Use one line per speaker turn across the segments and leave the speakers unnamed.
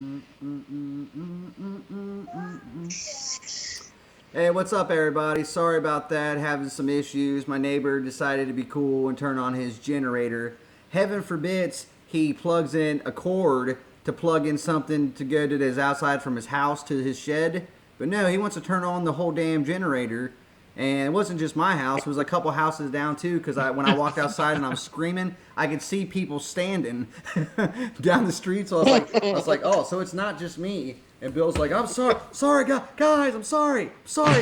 Hey, what's up, everybody? Sorry about that. Having some issues. My neighbor decided to be cool and turn on his generator. Heaven forbids he plugs in a cord to plug in something to go to his outside from his house to his shed. But no, he wants to turn on the whole damn generator. And it wasn't just my house; it was a couple houses down too. Because when I walked outside and I was screaming, I could see people standing down the street. So I was like, oh, so it's not just me. And Bill's like, I'm sorry, guys, I'm sorry,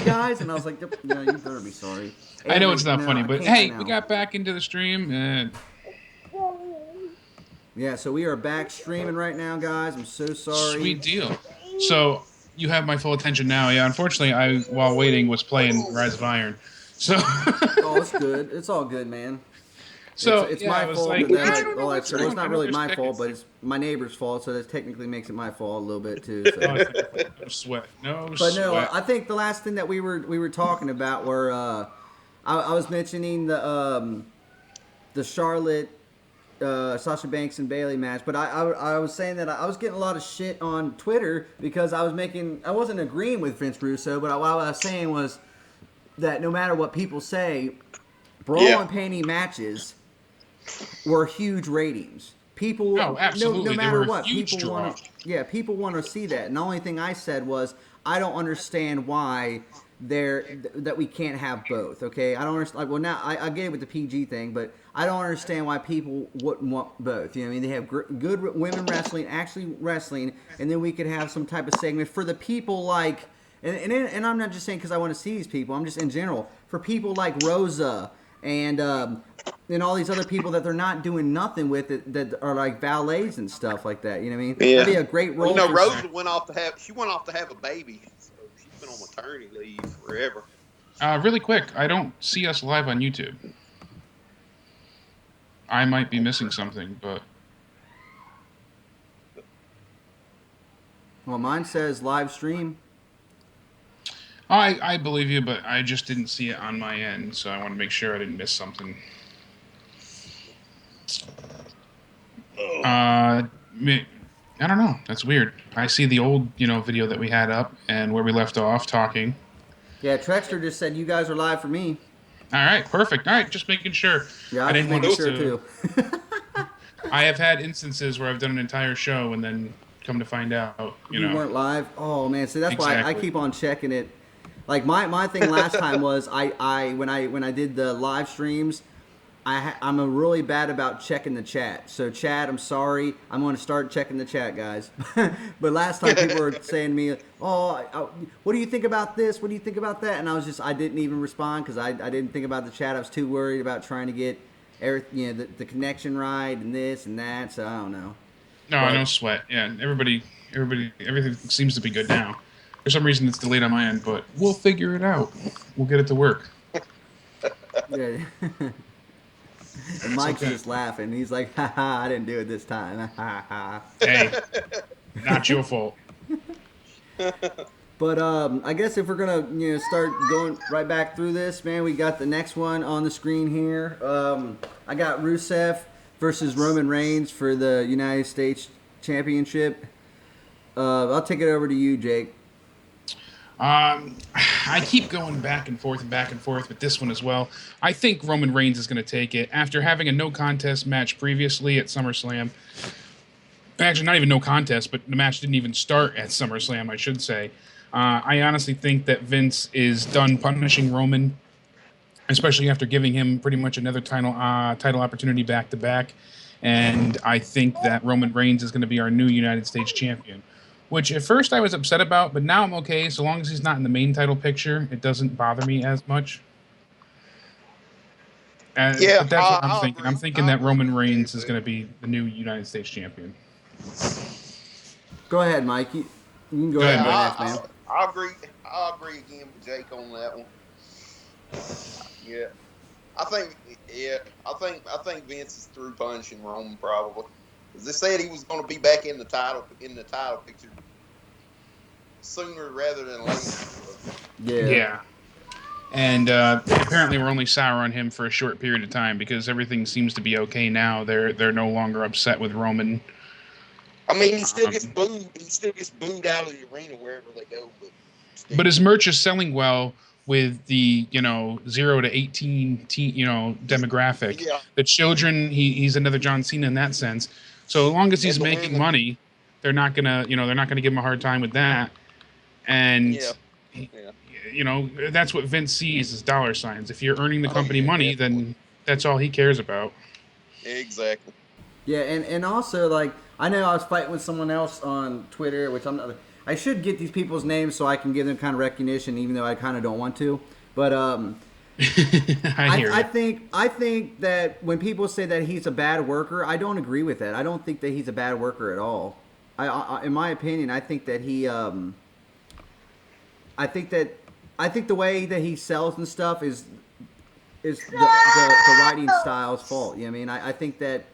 guys. And I was like, no, you better be sorry.
I know
Avery,
it's not
no,
funny,
I
but
can't right
hey, we
now.
got back into the stream, and
Yeah, so we are back streaming right now, guys. I'm so sorry.
sweet deal. So you have my full attention now. Yeah, unfortunately, I while waiting was playing Rise of Iron. So,
Oh, it's good. It's all good, man. It's
so
it's
yeah,
my
I was
fault
like,
that
I
like
don't know
all that
what's
shit. Well, it's
wrong. I
not
know
really
there's
my fault,
chickens.
but it's my neighbor's fault. So that technically makes it my fault a little bit too.
Oh,
So.
no sweat, no
But no,
sweat.
I think the last thing that we were talking about were I was mentioning the Charlotte Sasha Banks and Bailey match, but I was saying that I was getting a lot of shit on Twitter because I wasn't agreeing with Vince Russo, but what I was saying was that no matter what people say, brawl
Yeah.
and panty matches were huge ratings. People,
Oh,
no
absolutely, they
matter
were a
what,
huge
people
draw.
want to, yeah, people want to see that. And the only thing I said was, I don't understand why that we can't have both. Okay, I don't understand. Like, well, now I get it with the PG thing, but I don't understand why people wouldn't want both. You know, what I mean, they have good women wrestling, actually wrestling, and then we could have some type of segment for the people like. And I'm not just saying because I want to see these people. I'm just in general for people like Rosa and all these other people that they're not doing nothing with it that are like valets and stuff like that. You know what I mean? That'd
Yeah.
be a great
Well,
role for.
Rosa went off to have a baby, so she's been on maternity leave forever.
Really quick, I don't see us live on YouTube. I might be missing something, but
Well, mine says live stream.
I believe you, but I just didn't see it on my end, so I want to make sure I didn't miss something. Uh, I don't know. That's weird. I see the old, video that we had up and where we left off talking.
Yeah, Trexter just said you guys are live for me.
All right, perfect. All right, just making sure.
Yeah, I
I
was just
didn't want
making
us
sure
to.
too.
I have had instances where I've done an entire show and then come to find out,
You weren't live. Oh man, see that's why I
Exactly.
keep on checking it. Like my thing last time was I when I did the live streams, I'm a really bad about checking the chat. So chat, I'm sorry. I'm going to start checking the chat, guys. But last time people were saying to me, "Oh, what do you think about this? What do you think about that?" And I didn't even respond because I didn't think about the chat. I was too worried about trying to get the connection right and this and that. So I don't know.
No,
But
no sweat. Yeah, everything seems to be good now. For some reason, it's delayed on my end, but we'll figure it out. We'll get it to work.
yeah. And
It's
Mike's
okay.
just laughing. He's like, "Ha ha! I didn't do it this time." Ha ha.
Hey, not your fault.
But I guess if we're gonna start going right back through this, man, we got the next one on the screen here. I got Rusev versus Roman Reigns for the United States Championship. I'll take it over to you, Jake.
I keep going back and forth with this one as well. I think Roman Reigns is going to take it after having a no contest match previously at SummerSlam. Actually, not even no contest, but the match didn't even start at SummerSlam, I should say. I honestly think that Vince is done punishing Roman, especially after giving him pretty much another title opportunity back to back. And I think that Roman Reigns is going to be our new United States champion, which at first I was upset about, but now I'm okay. So long as he's not in the main title picture, it doesn't bother me as much.
Yeah,
But that's what I'm
I
thinking.
agree.
I'm thinking
I
that
agree with
Roman
you too,
Reigns is
too.
going to be the new United States champion.
Go ahead, Mike. You can go
Go
ahead
ahead,
and go
Mike.
next, man.
I agree. I agree again with Jake on that one. Yeah, I think. Yeah, I think Vince is through punishing Roman probably. Because they said he was going to be back in the title picture sooner rather than later.
Yeah.
Yeah. And apparently, we're only sour on him for a short period of time because everything seems to be okay now. They're no longer upset with Roman.
I mean, he still gets booed. He still gets booed out of the arena wherever they go.
But his merch is selling well with the 0 to 18 demographic.
Yeah.
The children, he's another John Cena in that sense. So as long as he's making money, they're not gonna give him a hard time with that. And that's what Vince sees as dollar signs. If you're earning the company money, then that's all he cares about.
Exactly.
Yeah, and also, like, I know I was fighting with someone else on Twitter, which I'm not. I should get these people's names so I can give them kind of recognition, even though I kind of don't want to. But I think that when people say that he's a bad worker, I don't agree with that. I don't think that he's a bad worker at all. In my opinion, I think that he. I think the way that he sells and stuff is the writing style's fault. You know what I mean? I think that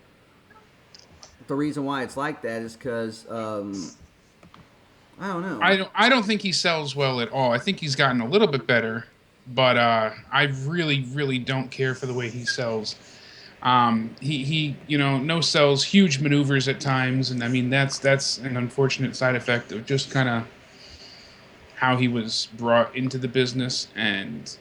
the reason why it's like that is because I don't know.
I don't think he sells well at all. I think he's gotten a little bit better, but I really, really don't care for the way he sells. He no sells, huge maneuvers at times, and I mean that's an unfortunate side effect of just kind of how he was brought into the business, and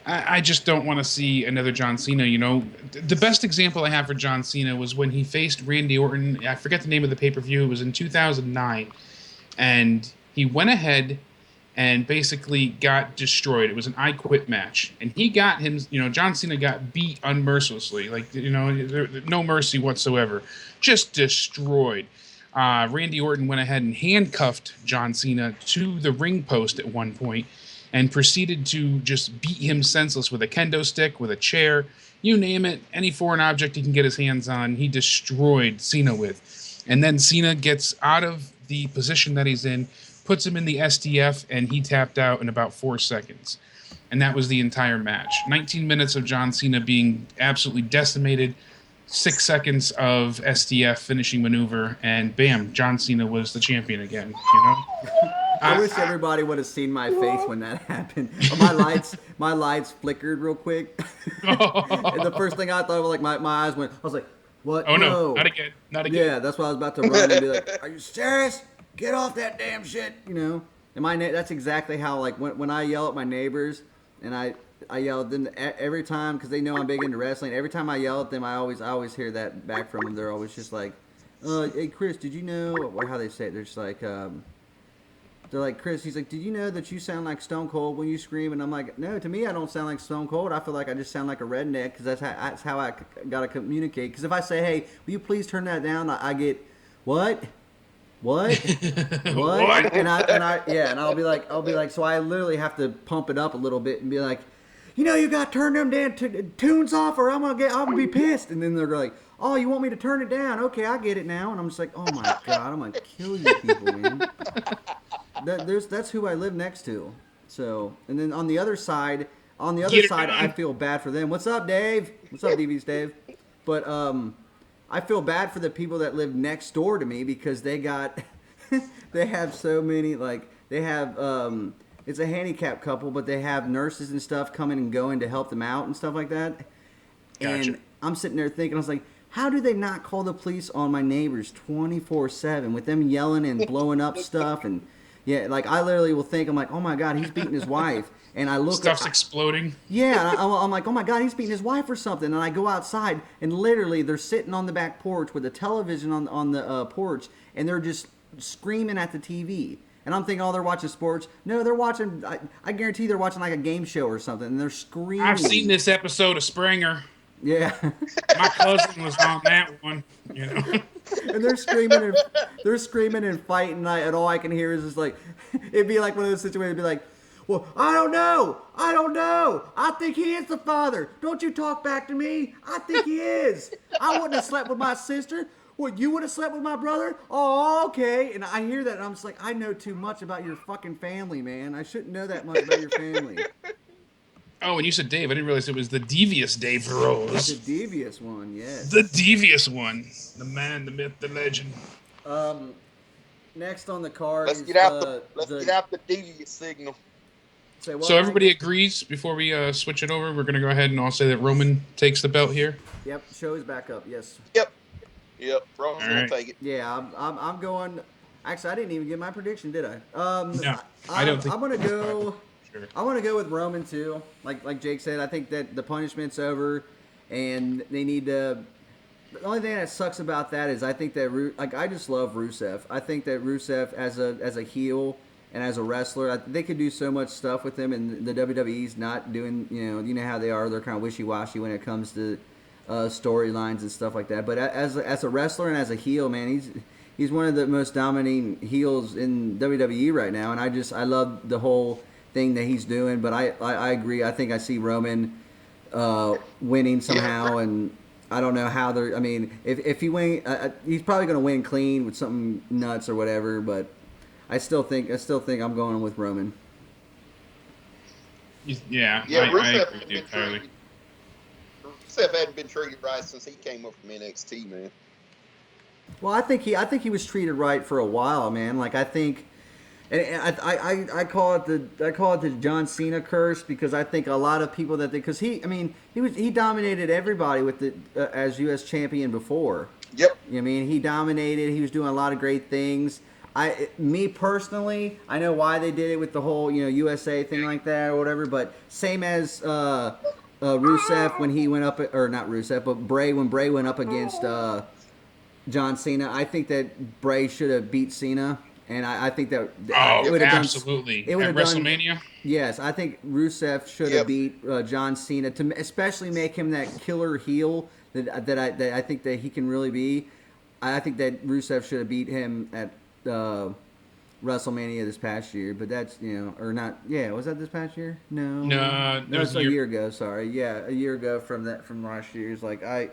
I just don't want to see another John Cena. The best example I have for John Cena was when he faced Randy Orton. I forget the name of the pay-per-view. It was in 2009, and he went ahead and basically got destroyed. It was an I Quit match, and he got him. John Cena got beat unmercilessly, no mercy whatsoever, just destroyed. Randy Orton went ahead and handcuffed John Cena to the ring post at one point and proceeded to just beat him senseless with a kendo stick, with a chair, you name it, any foreign object he can get his hands on, he destroyed Cena with. And then Cena gets out of the position that he's in, puts him in the STF, and he tapped out in about 4 seconds. And that was the entire match. 19 minutes of John Cena being absolutely decimated, 6 seconds of STF finishing maneuver, and bam, John Cena was the champion again.
I wish everybody would have seen my face when that happened. My lights flickered real quick, and the first thing I thought was like my eyes went. I was like, "What?
Oh no, not again, not again."
Yeah, that's why I was about to run and be like, "Are you serious? Get off that damn shit!" And that's exactly how when I yell at my neighbors, and I yell at them every time because they know I'm big into wrestling. Every time I yell at them, I always hear that back from them. They're always just like, "Hey Chris, did you know?" Or how they say it? They're just like, they're like, "Chris," he's like, "Did you know that you sound like Stone Cold when you scream?" And I'm like, "No, to me I don't sound like Stone Cold. I feel like I just sound like a redneck because that's how I gotta communicate. Because if I say, 'Hey, will you please turn that down?' I get, what? What? What? And I'll be like, so I literally have to pump it up a little bit and be like, you got to turn them damn tunes off, or I'm gonna be pissed. And then they're like, "Oh, you want me to turn it down? Okay, I get it now." And I'm just like, "Oh my god, I'm gonna kill you people, man." That's who I live next to. So, and then on the other side, I feel bad for them. What's up, Dave? What's up, DV's Dave? But I feel bad for the people that live next door to me because they have so many, they have, it's a handicapped couple, but they have nurses and stuff coming and going to help them out and stuff like that.
Gotcha.
And I'm sitting there thinking, I was like, how do they not call the police on my neighbors 24/7 with them yelling and blowing up stuff? And yeah, I literally will think, I'm like, oh my god, he's beating his wife. And I look
Stuff's exploding.
Yeah, and I'm like, oh my god, he's beating his wife or something. And I go outside, and literally they're sitting on the back porch with a television on the porch, and they're just screaming at the TV. And I'm thinking, oh, they're watching sports. No, they're watching. I guarantee they're watching like a game show or something, and they're screaming.
I've seen this episode of Springer.
Yeah.
My cousin was on that one.
And they're screaming and fighting, and all I can hear is just like, it'd be like one of those situations. It'd be like, "Well, I don't know. I think he is the father. Don't you talk back to me. I think he is. I wouldn't have slept with my sister. What, you would have slept with my brother? Oh, okay." And I hear that, and I'm just like, I know too much about your fucking family, man. I shouldn't know that much about your family.
Oh, and you said Dave. I didn't realize it was the devious Dave Rose.
The devious one, yes.
The devious one. The man, the myth, the legend.
Next on the card
let's
is
get out the devious signal.
Say what?
So everybody agrees before we switch it over. We're going to go ahead and I'll say that Roman takes the belt here.
Yep, show is back up, yes.
Yep. Yep, Roman's
All
gonna
right.
take it.
Yeah, I'm going. Actually, I didn't even get my prediction, did I?
No, I don't think
I'm gonna
it's possible.
go.
Sure.
I want to go with Roman too. Like Jake said, I think that the punishment's over, and they need to. The only thing that sucks about that is I think that I just love Rusev. I think that Rusev as a heel and as a wrestler, they could do so much stuff with him, and the WWE's not doing. You know how they are. They're kind of wishy washy when it comes to storylines and stuff like that. But as a wrestler and as a heel, man, he's one of the most dominating heels in WWE right now, and I love the whole thing that he's doing. But I agree. I think I see Roman winning somehow, and I don't know how they're. I mean, if he win, he's probably going to win clean with something nuts or whatever. But I still think I'm going with Roman.
Yeah,
Yeah,
I
Rusev
agree
hadn't
with you
been
entirely.
treated. Rusev hadn't been treated right since he came up from NXT, man.
Well, I think he was treated right for a while, man. Like I think, and I call it the John Cena curse because I think a lot of people because he dominated everybody with the as U.S. champion before.
Yep.
I mean, he dominated. He was doing a lot of great things. Me personally, I know why they did it with the whole USA thing like that or whatever. But same as Rusev when he went up, or not Rusev, but Bray when Bray went up against John Cena. I think that Bray should have beat Cena, and I think that
Oh,
it would have
absolutely.
It would
At
have done.
WrestleMania?
Yes, I think Rusev should have beat John Cena to especially make him that killer heel that I think that he can really be. I think that Rusev should have beat him at WrestleMania this past year, but that's or not. Yeah, was that this past year? No,
No, it was
it's a year ago. Sorry, yeah, a year ago from last year. It's like I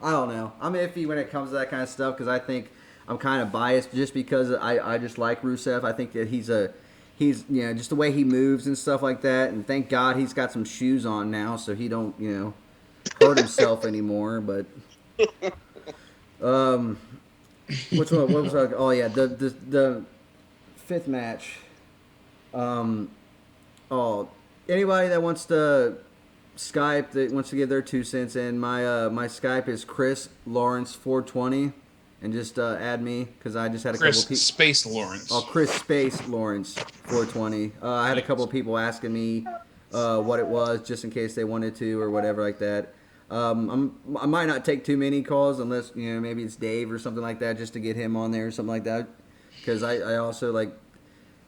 don't know. I'm iffy when it comes to that kind of stuff because I think I'm kind of biased just because I just like Rusev. I think that he's just the way he moves and stuff like that. And thank God he's got some shoes on now so he don't hurt himself anymore. But which one? What was oh yeah the fifth match. Anybody that wants to Skype that wants to give their 2 cents in, my Skype is Chris Lawrence 420, and just add me because I just had a
Chris
couple people.
Space Lawrence.
Oh, Chris Space Lawrence 420. I had a couple of people asking me what it was, just in case they wanted to or whatever like that. I might not take too many calls unless maybe it's Dave or something like that, just to get him on there or something like that. Because I also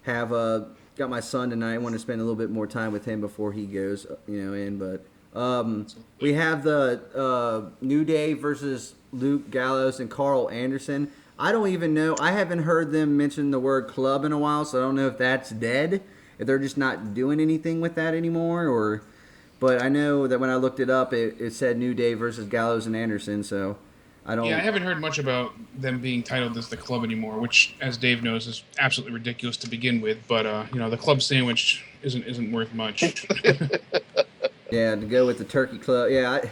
have got my son tonight. I want to spend a little bit more time with him before he goes in. But we have the New Day versus Luke Gallows and Carl Anderson. I don't even know. I haven't heard them mention the word club in a while, so I don't know if that's dead, if they're just not doing anything with that anymore, but I know that when I looked it up, it said New Day versus Gallows and Anderson, so I don't.
Yeah, I haven't heard much about them being titled as the club anymore, which, as Dave knows, is absolutely ridiculous to begin with. But the club sandwich isn't worth much.
Yeah, to go with the Turkey Club. Yeah,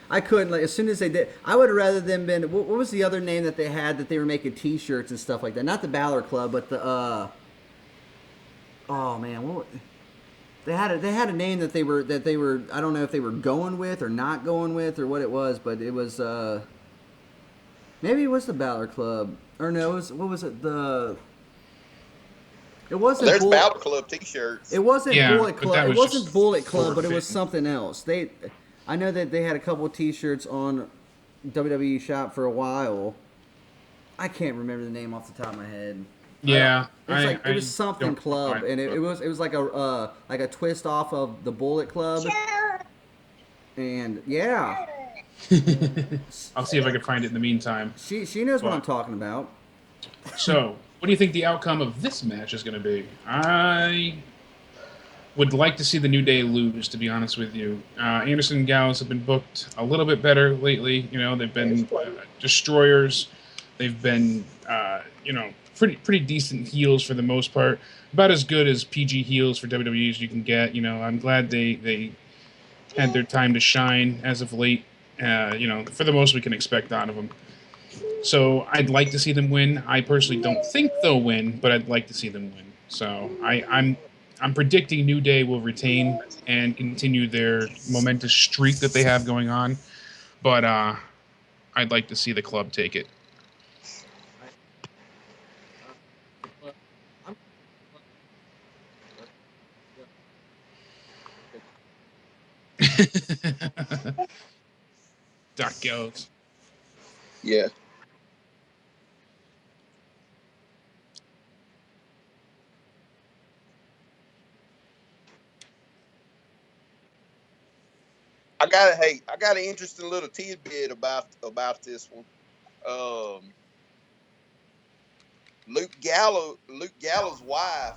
I couldn't. As soon as they did, I would have rather them been. What was the other name that they had that they were making T-shirts and stuff like that? Not the Balor Club, but the. Oh man, they had a name that they were. I don't know if they were going with or not going with or what it was, but it was. Maybe it was the Balor Club, or no? What was it? It wasn't.
There's Balor Club T-shirts.
It wasn't Bullet Club. It wasn't
just
Bullet Club, but it was something else. I know that they had a couple of T-shirts on WWE Shop for a while. I can't remember the name off the top of my head.
Yeah,
it was something club, and it was like a twist off of the Bullet Club. And yeah.
I'll see if I can find it in the meantime.
She knows what I'm talking about.
So, what do you think the outcome of this match is going to be? I would like to see the New Day lose, to be honest with you. Anderson and Gallows have been booked a little bit better lately. They've been destroyers. They've been, pretty decent heels for the most part. About as good as PG heels for WWE as you can get. I'm glad they had their time to shine as of late. For the most we can expect out of them. So I'd like to see them win. I personally don't think they'll win, but I'd like to see them win. So I'm predicting New Day will retain and continue their momentous streak that they have going on. But I'd like to see the club take it. Duck goes.
Yeah. I got an interesting little tidbit about this one. Um, Luke Gallows' wife,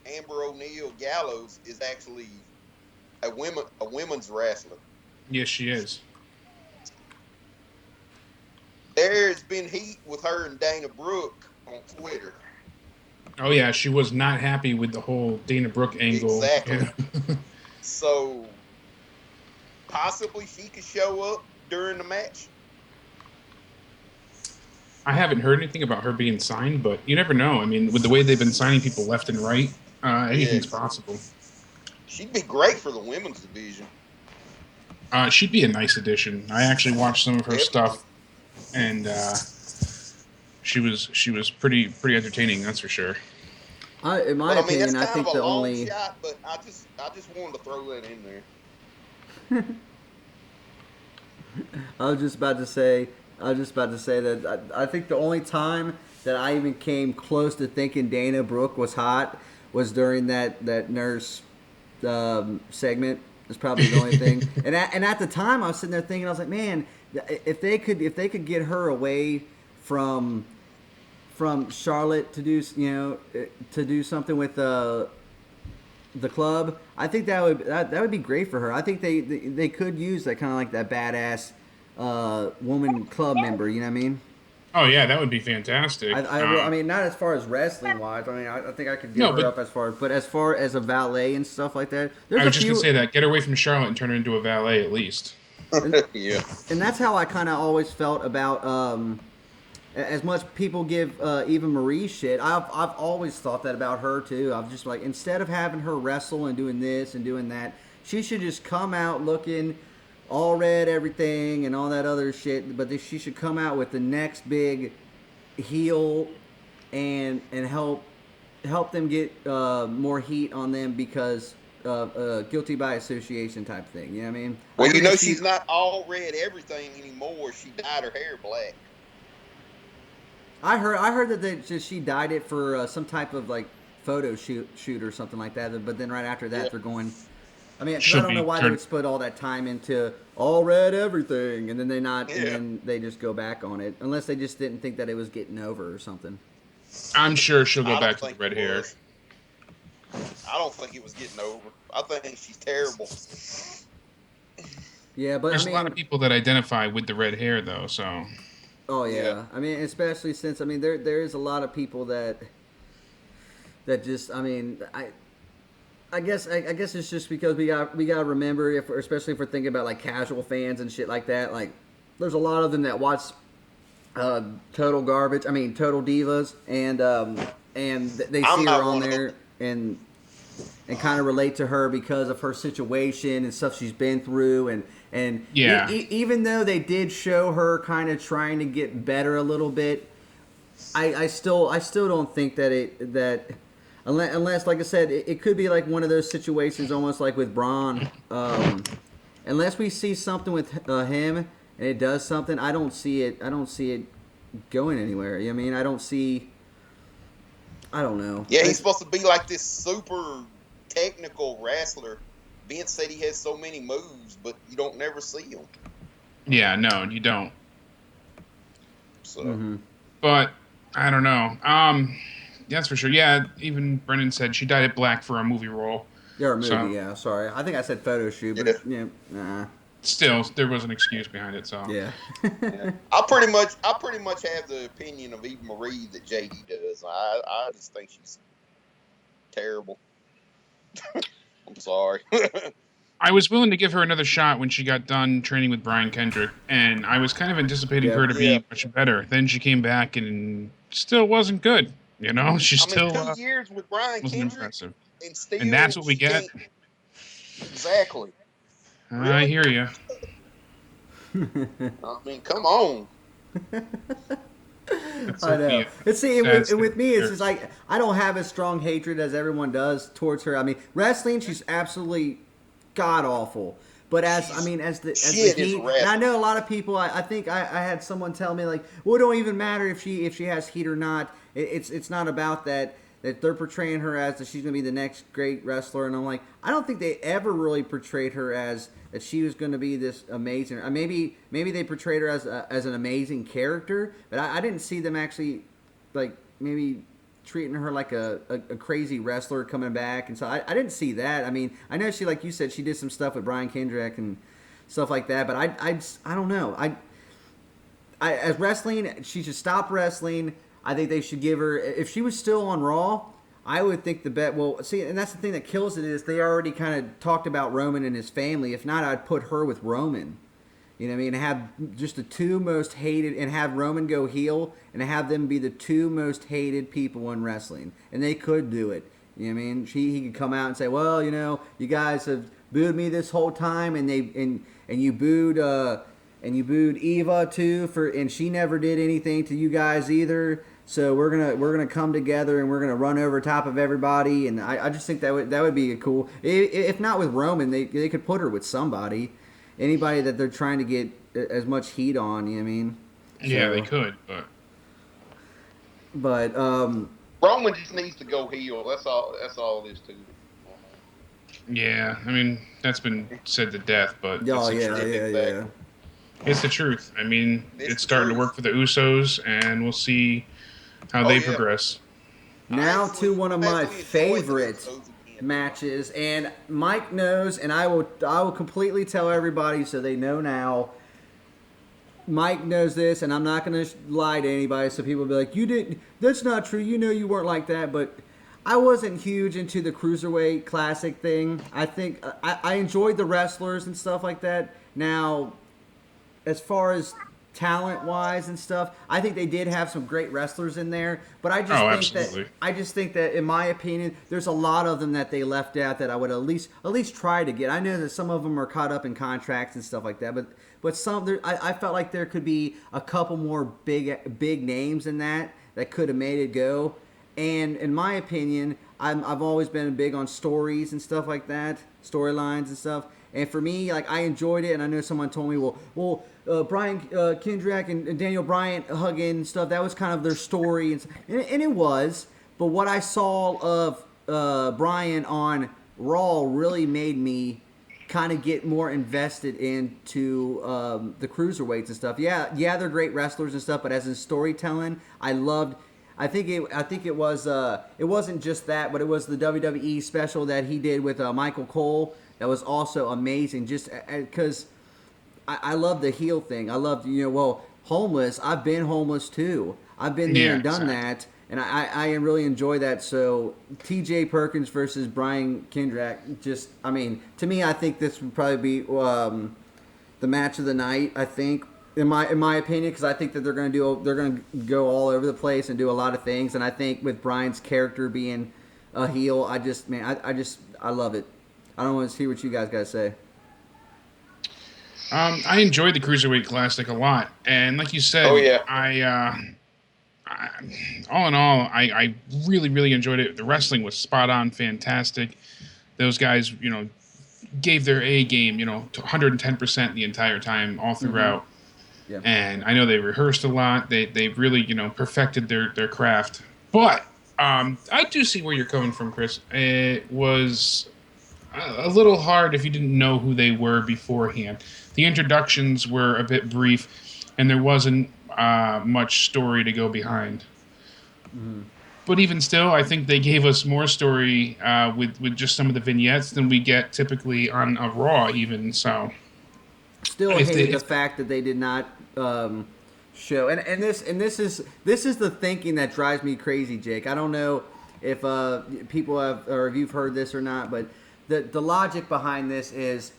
Amber O'Neal Gallows, is actually a women's wrestler.
Yes, she is.
There's been heat with her and Dana Brooke on Twitter.
Oh yeah, she was not happy with the whole Dana Brooke angle.
Exactly.
Yeah.
So possibly she could show up during the match.
I haven't heard anything about her being signed, but you never know. I mean, with the way they've been signing people left and right, anything's
Yes.
possible.
She'd be great for the women's division.
She'd be a nice addition. I actually watched some of her
Definitely.
stuff, and she was pretty entertaining. That's for sure.
In my
But I mean, that's
opinion, I
kind of
think
a
the
long
only
shot. But I just wanted to throw that in there.
I was just about to say that I think the only time that I even came close to thinking Dana Brooke was hot was during that nurse segment. Is probably the only thing. And at the time, I was sitting there thinking, I was like, man, if they could get her away from Charlotte to do to do something with the club, I think that would be great for her. I think they could use that kind of like that badass woman club member. You know what I mean?
Oh yeah, that would be fantastic.
I mean, not as far as wrestling wise. I mean, I think I could give
No,
her
but
up but as far as a valet and stuff like that, there's
I
a
was just
few.
gonna say that. Get her away from Charlotte and turn her into a valet at least.
Yeah.
And that's how I kind of always felt about as much people give Eva Marie shit. I've always thought that about her too. I'm just like, instead of having her wrestle and doing this and doing that, she should just come out looking all red everything and all that other shit. But she should come out with the next big heel and help them get more heat on them because of guilty by association type thing. You know what I mean? I
Well, you
think
know
if she
she's not all red everything anymore. She dyed her hair black.
I heard that she dyed it for some type of like photo shoot or something like that. But then right after
Yeah.
that, they're going. I mean, 'cause I
She'll
don't know
be
why they
turned.
would split all that time into all red everything, and then and
Yeah.
then they just go back on it, unless they just didn't think that it was getting over or something.
I'm sure she'll go
I don't
back to the
think
red
it
hair.
was. I don't think it was getting over. I think she's terrible.
Yeah, but
There's
I
a lot of
mean,
people that identify with the red hair though, so
oh
Yeah.
yeah, I mean, especially since I mean there is a lot of people that just I mean I guess it's just because we got to remember especially if we're thinking about like casual fans and shit like that. Like, there's a lot of them that watch Total Garbage. I mean, Total Divas, and they
I'm
see her
not
on
one of them.
there and kind of relate to her because of her situation and stuff she's been through and
Yeah.
even though they did show her kind of trying to get better a little bit, I still don't think that unless like I said, it could be like one of those situations almost like with Braun. Unless we see something with him and it does something, I don't see it going anywhere. You know what I mean? I don't know.
Yeah, he's supposed to be like this super technical wrestler. Vince said he has so many moves, but you don't never see them.
yeah, no, you don't.
So
Mhm.
But I don't know. That's for sure. Yeah, even Brennan said she dyed it black for a movie role.
Or a
So
movie, yeah. Sorry, I think I said photo shoot, but
Yeah.
yeah, nah,
still, there was an excuse behind it. So
yeah.
yeah. I pretty much have the opinion of Eva Marie that JD does. I just think she's terrible. I'm sorry.
I was willing to give her another shot when she got done training with Brian Kendrick, and I was kind of anticipating
Yeah.
her to
Yeah.
be much better. Then she came back and still wasn't good. You know, she
I mean,
still
2 years with Brian
wasn't
Kendrick,
impressive.
and still
And that's what we
she
get.
can't. Exactly.
I
Really?
hear you.
I mean, come on.
I know. And see, and with me, it's
Sure.
just like I don't have as strong hatred as everyone does towards her. I mean, wrestling, she's absolutely god awful. But as the
Shit is
heat,
a wrestler.
and I know a lot of people. I think I had someone tell me like, well, it don't even matter if she has heat or not. It's not about that. That they're portraying her as that she's going to be the next great wrestler, and I'm like, I don't think they ever really portrayed her as that she was going to be this amazing. Maybe they portrayed her as an amazing character, but I didn't see them actually like maybe treating her like a crazy wrestler coming back, and so I didn't see that. I mean, I know she, like you said, she did some stuff with Brian Kendrick and stuff like that, but I don't know. I as wrestling, she should stop wrestling. I think they should give her, if she was still on Raw, I would think the bet. Well, see, and that's the thing that kills it is they already kind of talked about Roman and his family. If not, I'd put her with Roman. You know what I mean? And have just the two most hated, and have Roman go heel, and have them be the two most hated people in wrestling. And they could do it. You know what I mean? He could come out and say, well, you guys have booed me this whole time, and you booed Eva too and she never did anything to you guys either. So we're gonna come together and we're gonna run over top of everybody. And I just think that would be a cool. If not with Roman, they could put her with somebody. Anybody that they're trying to get as much heat on, you know what I mean?
Yeah,
So,
they could,
but
Roman just needs to go heel. That's all it is to.
yeah, I mean that's been said to death, but
oh
it's the
yeah,
truth.
yeah.
It's the truth. I mean,
It's
it's starting
the
to work for the Usos, and we'll see how they progress.
Now to one of my
Actually,
favorite
it's always again.
matches, and Mike knows, and I will completely tell everybody so they know now. Mike knows this, and I'm not going to lie to anybody, so people will be like, you didn't, that's not true, you weren't like that, but I wasn't huge into the Cruiserweight Classic thing. I think, I enjoyed the wrestlers and stuff like that. Now, as far as talent-wise and stuff, I think they did have some great wrestlers in there, but I just think that in my opinion, there's a lot of them that they left out that I would at least try to get. I know that some of them are caught up in contracts and stuff like that, but some I felt like there could be a couple more big names in that could have made it go. And in my opinion, I've always been big on stories and stuff like that, storylines and stuff. And for me, like, I enjoyed it, and I know someone told me, well, Brian Kendrick and Daniel Bryan hugging and stuff, that was kind of their story, and it was. But what I saw of Bryan on Raw really made me kind of get more invested into the cruiserweights and stuff. Yeah, they're great wrestlers and stuff, but as in storytelling, I loved. I think it was it wasn't just that, but it was the WWE special that he did with Michael Cole. That was also amazing, just because I love the heel thing. I love, homeless. I've been homeless too. I've been there and done that, and I really enjoy that. So T.J. Perkins versus Brian Kendrick, just, I mean, to me, I think this would probably be the match of the night. I think, in my opinion, because I think that they're going to go all over the place and do a lot of things, and I think with Brian's character being a heel, I love it. I don't want to see what you guys got to say.
I enjoyed the Cruiserweight Classic a lot, and like you said, all in all, I really, really enjoyed it. The wrestling was spot on, fantastic. Those guys, gave their A game, to 110% the entire time, all throughout.
Mm-hmm. Yeah.
And I know they rehearsed a lot. They really, perfected their craft. But I do see where you're coming from, Chris. It was a little hard if you didn't know who they were beforehand. The introductions were a bit brief, and there wasn't much story to go behind.
Mm-hmm.
But even still, I think they gave us more story with just some of the vignettes than we get typically on a Raw, even. So,
still hated the fact that they did not show. And this is the thinking that drives me crazy, Jake. I don't know if people have, or if you've heard this or not, but the logic behind this is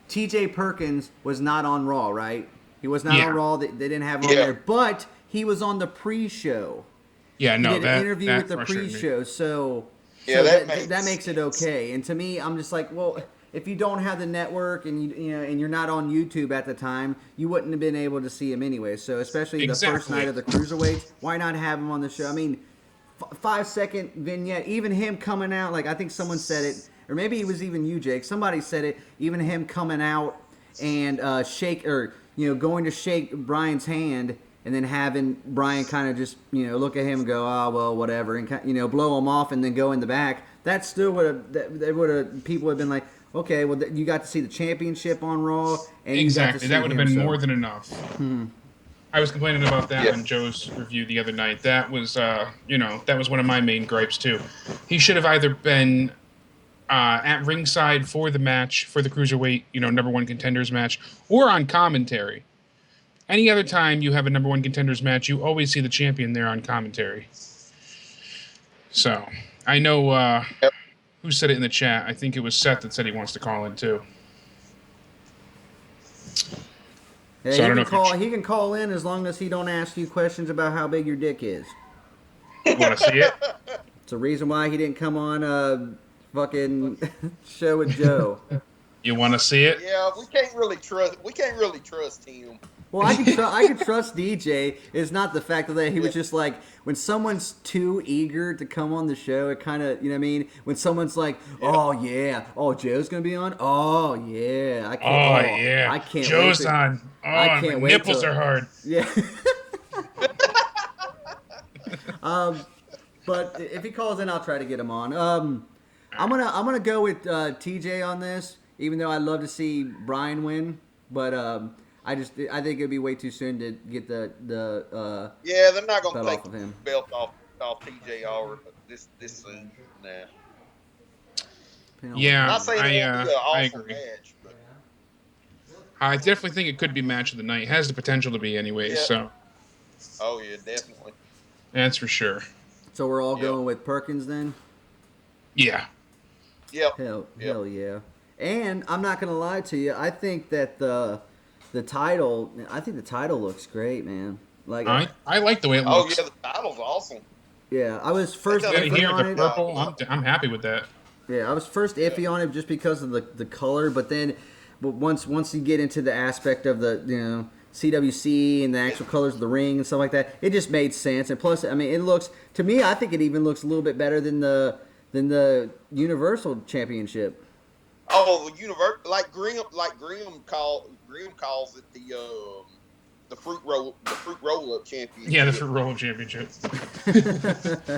T.J. Perkins was not on Raw, right? He was not on Raw. They didn't have him on there, but he was on the pre-show.
Yeah, no,
he did an interview with the pre-show, so that makes it okay. And to me, I'm just like, well, if you don't have the network and and you're not on YouTube at the time, you wouldn't have been able to see him anyway. So especially the first night of the Cruiserweights, why not have him on the show? I mean, 5-second vignette, even him coming out, like I think someone said it, or maybe it was even you, Jake. Somebody said it. Even him coming out and going to shake Brian's hand and then having Brian kind of just look at him and go, oh well, whatever, and blow him off and then go in the back. That still would have people have been like, okay, well you got to see the championship on Raw, and
exactly that would have been more than enough. I was complaining about that on Joe's review the other night. That was that was one of my main gripes too. He should have either been at ringside for the match, for the Cruiserweight, number one contenders match, or on commentary. Any other time you have a number one contenders match, you always see the champion there on commentary. So, I know who said it in the chat. I think it was Seth that said he wants to call in too.
Yeah, so he can call in as long as he don't ask you questions about how big your dick is.
You want to see it?
It's a reason why he didn't come on fucking show with Joe.
You want to see it?
Yeah, we can't really trust him.
Well, I can trust DJ. It's not the fact that he was just like, when someone's too eager to come on the show, it kind of, when someone's like, oh yeah, oh Joe's gonna be on, oh yeah, I can't.
Joe's on. Oh,
I can't
my
wait.
Nipples are hard.
Yeah. But if he calls in, I'll try to get him on. I'm gonna go with TJ on this, even though I'd love to see Brian win, but I think it'd be way too soon to get the
they're not gonna take
off of him.
The belt off TJ or this soon. Nah.
Yeah,
not saying it'll be an awesome
I agree.
Match, but...
I definitely think it could be match of the night. It has the potential to be anyway.
Yeah.
So.
Oh yeah, definitely.
That's for sure.
So we're all going with Perkins then?
Yeah.
Yep.
Hell yeah. And I'm not gonna lie to you. I think that the title looks great, man. Like
I like the way it looks.
Oh yeah, the title's awesome.
Yeah, I was first
iffy on it. Purple.
Oh,
I'm happy with that.
Yeah, I was first iffy on it just because of the color, but once you get into the aspect of the CWC and the actual colors of the ring and stuff like that, it just made sense. And plus, I mean, it looks, to me, I think it even looks a little bit better than the Universal Championship.
Oh, like Graham calls it the fruit roll up championship.
Yeah, the fruit roll up championship.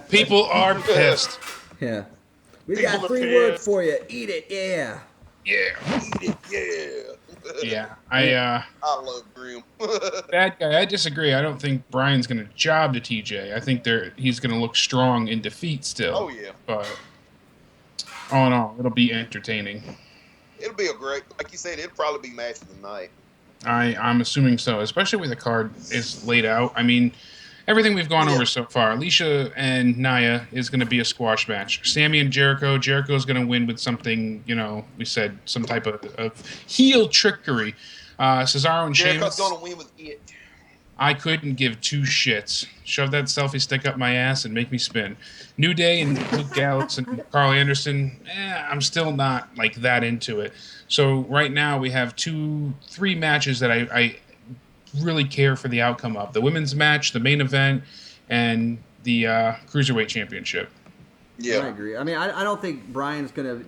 People are pissed.
Yeah, we got 3 words for you. Eat it, yeah.
Yeah.
Eat it, yeah.
Yeah,
I love Graham.
That guy, I disagree. I don't think Brian's going to job to TJ. I think he's going to look strong in defeat still.
Oh yeah.
But all in all, it'll be entertaining.
It'll be like you said, it'll probably be match of the night.
I'm assuming so, especially the way the card is laid out. I mean, everything we've gone over so far, Alicia and Nia is going to be a squash match. Sammy and Jericho's going to win with something, we said some type of heel trickery. Cesaro and
Jericho's
Sheamus.
going to win with it.
I couldn't give 2 shits. Shove that selfie stick up my ass and make me spin. New Day and Luke Gallows and Carl Anderson, I'm still not like that into it. So right now we have 3 matches that I really care for the outcome of. The women's match, the main event, and the Cruiserweight Championship.
Yeah,
I agree. I mean, I don't think Brian's gonna,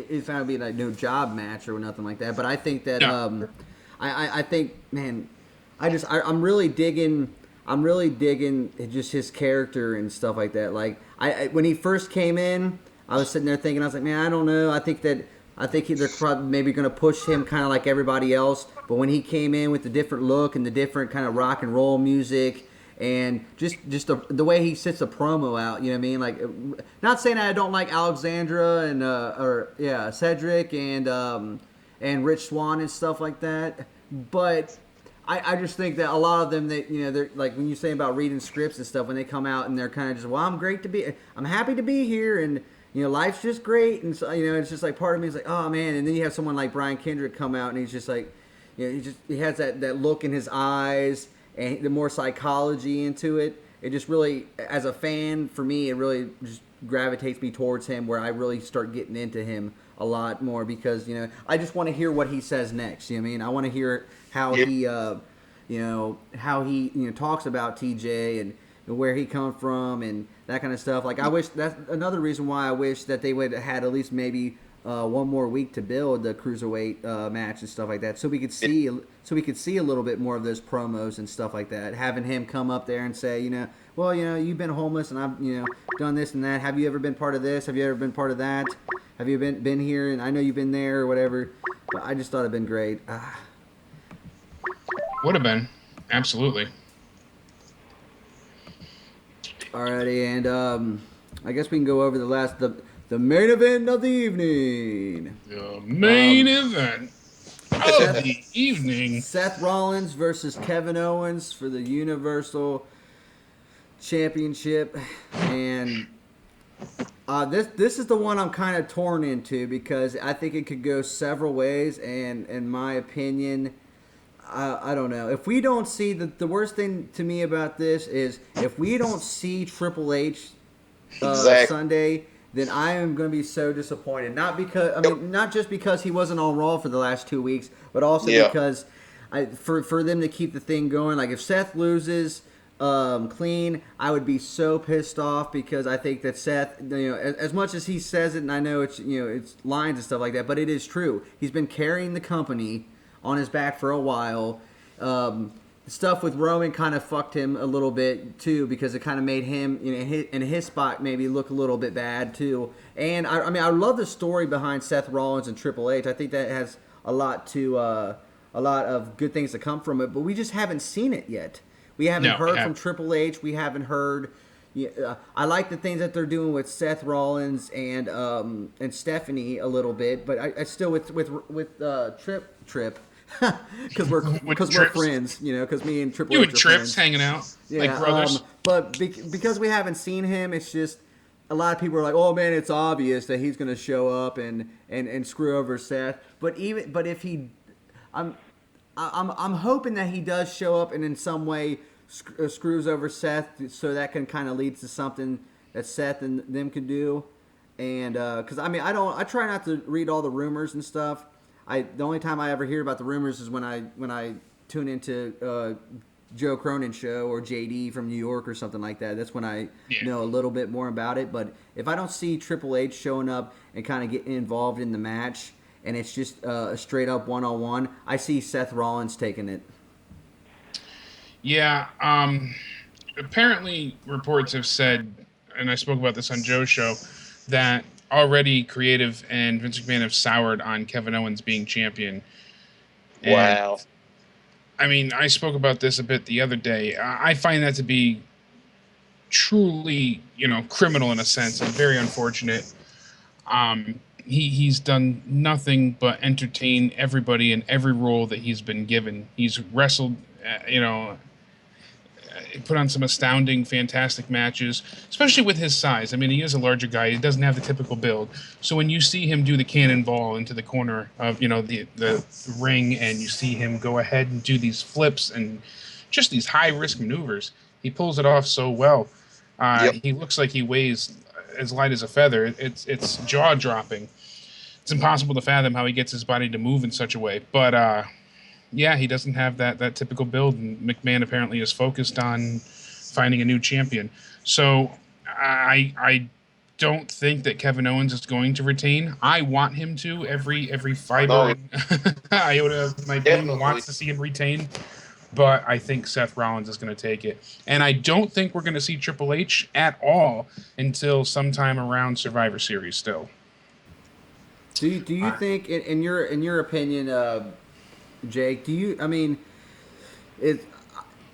it's not gonna be like no job match or nothing like that. But I think that,
No.
I think, man, I'm really digging just his character and stuff like that. Like when he first came in, I was sitting there thinking, I was like, man, I don't know. I think they're probably maybe going to push him kind of like everybody else. But when he came in with the different look and the different kind of rock and roll music and just the way he sits a promo out, you know what I mean? Like, not saying I don't like Alexandra and Cedric and Rich Swann and stuff like that, but I just think that a lot of them that they're like when you say about reading scripts and stuff, when they come out and they're kind of just, well, I'm happy to be here and life's just great, and so it's just like part of me is like, oh man, and then you have someone like Brian Kendrick come out and he's just like, he has that look in his eyes and the more psychology into it. It just really, as a fan, for me, it really just gravitates me towards him, where I really start getting into him a lot more because I just want to hear what he says next. You know what I mean? I want to hear how he talks about TJ and where he come from and that kind of stuff. Like, I wish, that's another reason why I wish that they would have had at least maybe one more week to build the cruiserweight match and stuff like that, so we could see a little bit more of those promos and stuff like that. Having him come up there and say, well, you've been homeless and I've done this and that. Have you ever been part of this? Have you ever been part of that? Have you been here? And I know you've been there or whatever. But I just thought it'd been great.
Would have been, absolutely.
Alrighty, and I guess we can go over the main event of the evening.
The main event of the evening.
Seth Rollins versus Kevin Owens for the Universal Championship, and this is the one I'm kind of torn into because I think it could go several ways, and in my opinion, I don't know. If we don't see the worst thing to me about this is if we don't see Triple H Sunday, then I am going to be so disappointed. Not just because he wasn't on Raw for the last 2 weeks, but also because for them to keep the thing going. Like if Seth loses clean, I would be so pissed off because I think that Seth, as much as he says it, and I know it's it's lines and stuff like that, but it is true. He's been carrying the company on his back for a while. Stuff with Roman kind of fucked him a little bit too because it kind of made him in his spot maybe look a little bit bad too. And I love the story behind Seth Rollins and Triple H. I think that has a lot of good things to come from it, but we just haven't seen it yet. We haven't heard from Triple H. We haven't heard. I like the things that they're doing with Seth Rollins and Stephanie a little bit, but I still with Trip because we're friends, because me and Triple H
You and Trips
friends.
hanging out like brothers.
But because we haven't seen him, it's just a lot of people are like, oh man, it's obvious that he's going to show up and screw over Seth. But if he, I'm hoping that he does show up and in some way screws over Seth, so that can kind of lead to something that Seth and them can do. And because I try not to read all the rumors and stuff. The only time I ever hear about the rumors is when I tune into Joe Cronin show or JD from New York or something like that. That's when I know a little bit more about it. But if I don't see Triple H showing up and kind of getting involved in the match, and it's just a straight up one-on-one, I see Seth Rollins taking it.
Yeah. Apparently, reports have said, and I spoke about this on Joe's show, that already Creative and Vince McMahon have soured on Kevin Owens being champion.
Wow.
And, I spoke about this a bit the other day. I find that to be truly, criminal in a sense and very unfortunate. He's done nothing but entertain everybody in every role that he's been given. He's wrestled, put on some astounding, fantastic matches, especially with his size. He is a larger guy. He doesn't have the typical build. So when you see him do the cannonball into the corner of, the ring, and you see him go ahead and do these flips and just these high-risk maneuvers, he pulls it off so well. He looks like he weighs as light as a feather. It's jaw-dropping. It's impossible to fathom how he gets his body to move in such a way. But, he doesn't have that typical build, and McMahon apparently is focused on finding a new champion. So I don't think that Kevin Owens is going to retain. I want him to. Every fiber iota of my being wants to see him retain. But I think Seth Rollins is going to take it. And I don't think we're going to see Triple H at all until sometime around Survivor Series still.
Do you think, in your opinion, Jake,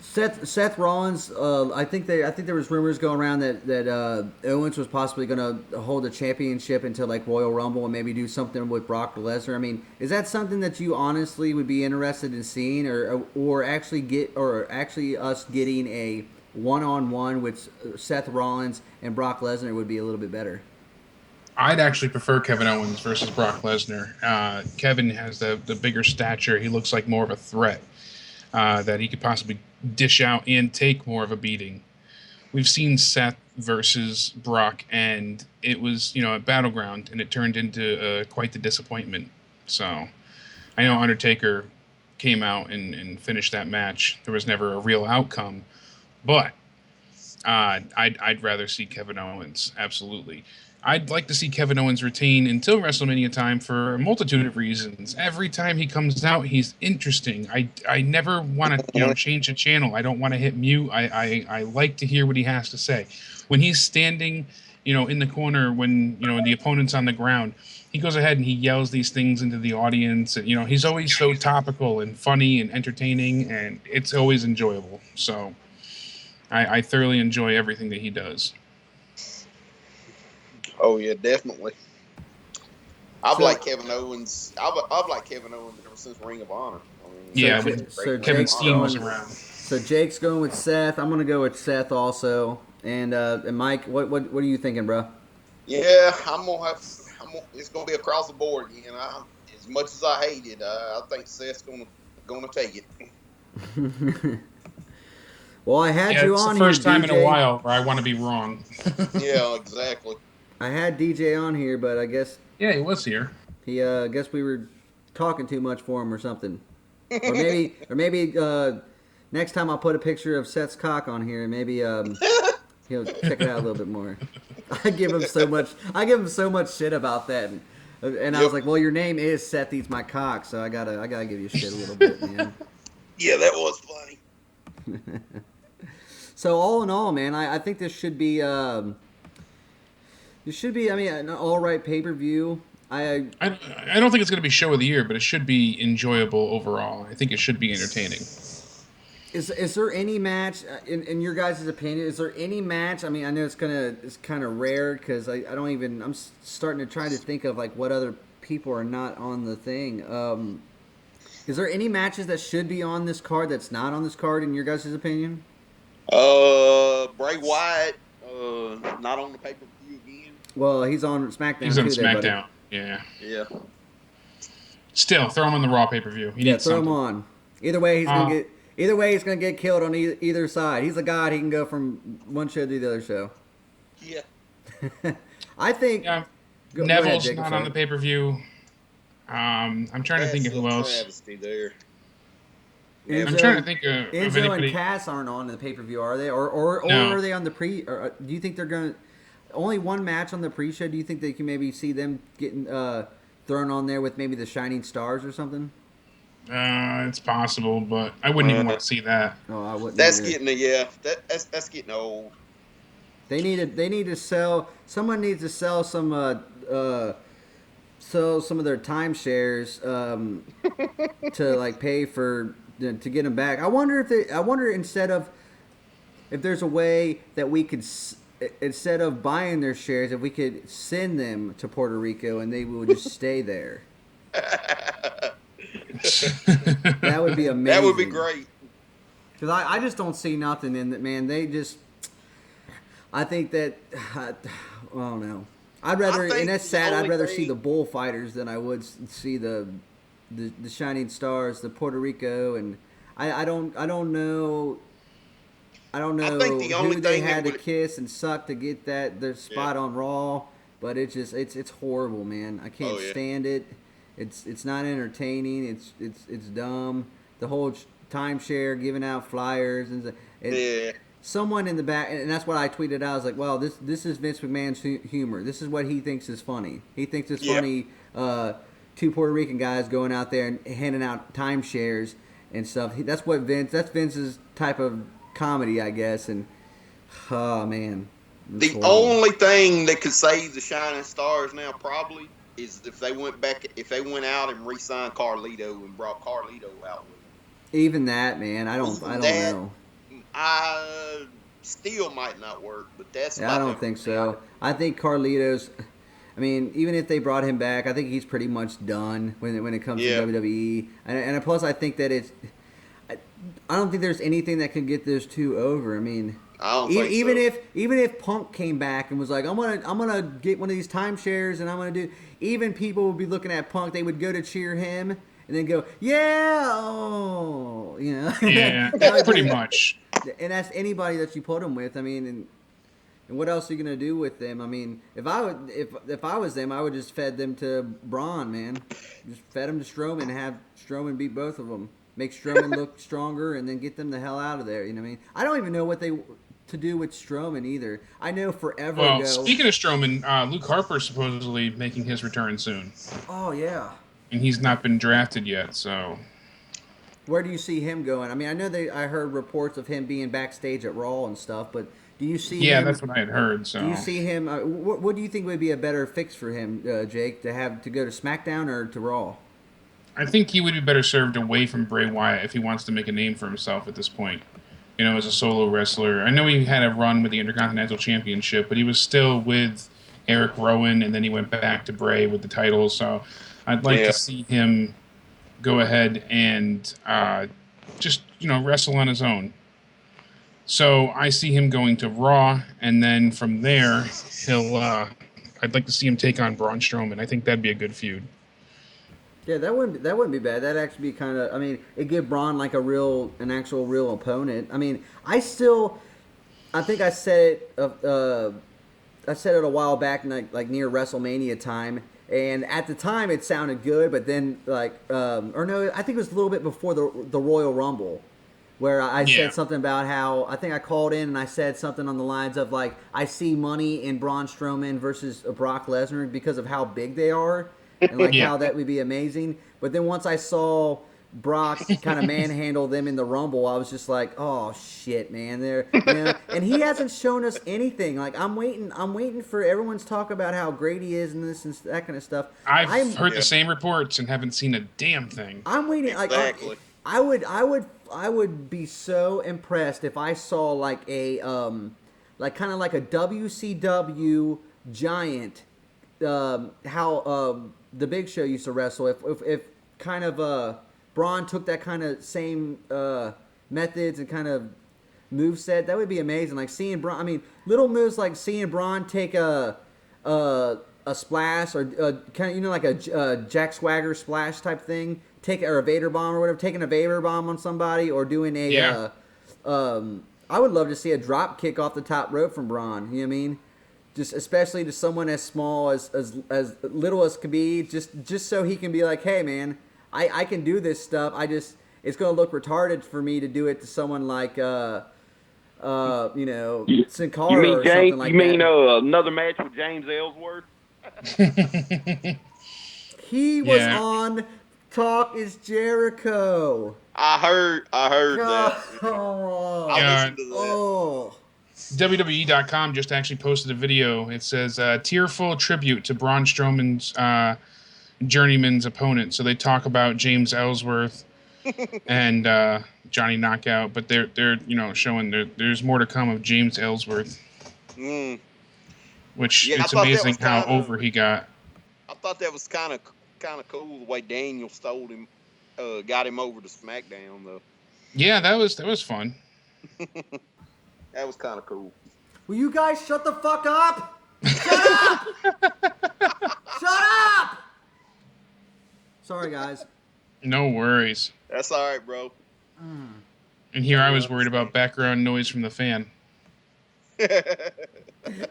Seth Rollins, I think there was rumors going around that Owens was possibly going to hold the championship until like Royal Rumble and maybe do something with Brock Lesnar. Is that something that you honestly would be interested in seeing, or actually us getting a one-on-one with Seth Rollins and Brock Lesnar would be a little bit better?
I'd actually prefer Kevin Owens versus Brock Lesnar. Kevin has the bigger stature. He looks like more of a threat that he could possibly dish out and take more of a beating. We've seen Seth versus Brock, and it was, a battleground, and it turned into quite the disappointment. So I know Undertaker came out and finished that match. There was never a real outcome, but I'd rather see Kevin Owens, absolutely. I'd like to see Kevin Owens retain until WrestleMania time for a multitude of reasons. Every time he comes out, he's interesting. I never want to change the channel. I don't want to hit mute. I like to hear what he has to say. When he's standing, in the corner, when the opponent's on the ground, he goes ahead and he yells these things into the audience. And, he's always so topical and funny and entertaining, and it's always enjoyable. So I thoroughly enjoy everything that he does.
Oh yeah, definitely. I've liked Kevin Owens. I've liked Kevin Owens ever since Ring of Honor.
Kevin Steen was around.
So Jake's going with Seth. I'm gonna go with Seth also. And Mike, what are you thinking, bro?
Yeah, it's gonna be across the board again. As much as I hate it, I think Seth's gonna take it.
Well, I had you on here.
It's the first time in a while where I want to be wrong.
Yeah, exactly.
I had DJ on here, but I guess
he was here.
I guess we were talking too much for him or something. Or maybe next time I'll put a picture of Seth's cock on here, and maybe he'll check it out a little bit more. I give him so much shit about that, and I was like, well, your name is Seth Eats My Cock, so I gotta give you shit a little bit, man.
Yeah, that was funny.
So all in all, man, I think this should be an all right pay-per-view. I
don't think it's going to be show of the year, but it should be enjoyable overall. I think it should be entertaining.
Is there any match in your guys' opinion? Is there any match? I mean, I know it's kind of rare because I'm starting to try to think of like what other people are not on the thing. Is there any matches that should be on this card that's not on this card in your guys' opinion?
Bray Wyatt, not on the pay-per-view again.
Well, he's on SmackDown.
He's on SmackDown. Yeah. Still, throw him on the Raw pay-per-view.
Throw him on. Either way, he's gonna get killed on either side. He's a god. He can go from one show to the other show.
Yeah.
I think
Neville's not on the pay-per-view. I'm trying to think of who else.
Travesty there.
I'm trying to think of
Enzo
anybody.
and Cass aren't on the pay-per-view, are they? Or
No.
are they on the pre? Or do you think they're going to only one match on the pre-show? Do you think they can maybe see them getting thrown on there with maybe the Shining Stars or something?
It's possible, but I wouldn't even want to see that.
Oh, I wouldn't.
That's
either.
that's getting old.
They need to sell. Someone needs to sell some of their timeshares to like pay for to get them back. I wonder instead of if there's a way that we could instead of buying their shares, if we could send them to Puerto Rico and they would just stay there. That would be amazing.
That would be great.
Because I just don't see nothing in that, man. I think that I don't know. I'd rather, and that's sad. I'd rather see the bullfighters than I would see the Shining Stars, the Puerto Rico, and I don't know. I don't know who they had to kiss and suck to get their spot on Raw, but it's horrible, man. I can't stand it. It's not entertaining. It's dumb. The whole timeshare giving out flyers and someone in the back, and that's what I tweeted out. I was like, "Wow, this is Vince McMahon's humor. This is what he thinks is funny. He thinks it's funny." Two Puerto Rican guys going out there and handing out timeshares and stuff. That's Vince's type of comedy, I guess. And oh man,
the only thing that could save the Shining Stars now probably is if they went out and re-signed Carlito and brought Carlito out with them.
Even that, man, I don't know.
I still might not work, but that's.
I don't think so. I think Carlito's. I mean, even if they brought him back, I think he's pretty much done when it comes to WWE. And plus, I think that I don't think there's anything that can get those two over. I mean,
I don't think
even if Punk came back and was like, I'm gonna get one of these timeshares and I'm gonna do. Even people would be looking at Punk. They would go to cheer him and then go, yeah, oh, you know.
Yeah, that's pretty much.
And that's anybody that you put him with. I mean, and what else are you gonna do with them? I mean, if I was them, I would just fed them to Braun, man. Just fed them to Strowman and have Strowman beat both of them. Make Strowman look stronger and then get them the hell out of there. You know what I mean? I don't even know what to do with Strowman either. I know forever
Well,
ago.
speaking of Strowman, Luke Harper's supposedly making his return soon,
Oh yeah.
and he's not been drafted yet. So
Where do you see him going? I mean, I heard reports of him being backstage at Raw and stuff, but do you see
yeah,
him?
that's what I had heard. So
Do you see him? What do you think would be a better fix for him, Jake, to go to SmackDown or to Raw?
I think he would be better served away from Bray Wyatt if he wants to make a name for himself at this point. You know, as a solo wrestler. I know he had a run with the Intercontinental Championship, but he was still with Eric Rowan, and then he went back to Bray with the title. So I'd like to see him go ahead and just, wrestle on his own. So I see him going to Raw, and then from there, I'd like to see him take on Braun Strowman. I think that'd be a good feud.
Yeah, that wouldn't be bad. That'd actually be kind of. I mean, it give Braun like an actual real opponent. I mean, I think I said it. I said it a while back, like near WrestleMania time, and at the time it sounded good, but then or no, I think it was a little bit before the Royal Rumble, where I said something about how I think I called in and I said something on the lines of like I see money in Braun Strowman versus Brock Lesnar because of how big they are. And like how that would be amazing. But then once I saw Brock kind of manhandle them in the Rumble, I was just like, oh shit, man. And he hasn't shown us anything. Like I'm waiting for everyone's talk about how great he is and this and that kind of stuff.
I've heard the same reports and haven't seen a damn thing.
I'm waiting.
Exactly.
I would be so impressed if I saw like a kind of like a WCW giant. How the Big Show used to wrestle. If kind of Braun took that kind of same methods and kind of moveset, that would be amazing. Like seeing Braun. I mean, little moves like seeing Braun take a splash or kind of like a Jack Swagger splash type thing. Or a Vader bomb or whatever. Taking a Vader bomb on somebody or doing a. I would love to see a drop kick off the top rope from Braun. You know what I mean? Just especially to someone as small as little as could be, just so he can be like, hey man, I can do this stuff. It's gonna look retarded for me to do it to someone like Sin Cara or something like that.
You mean another match with James Ellsworth?
He was on Talk Is Jericho.
I heard that.
Oh.
I listened to that.
Oh.
WWE.com just actually posted a video. It says, tearful tribute to Braun Strowman's journeyman's opponent. So they talk about James Ellsworth and Johnny Knockout, but they're showing there's more to come of James Ellsworth. Which it's amazing how over he got.
I thought that was kind of cool the way Daniel stole him, got him over to SmackDown though.
Yeah, that was fun.
That was kind of cool.
Will you guys shut the fuck up? Shut up! Shut up! Sorry, guys.
No worries.
That's all right, bro.
And here I was worried about background noise from the fan. I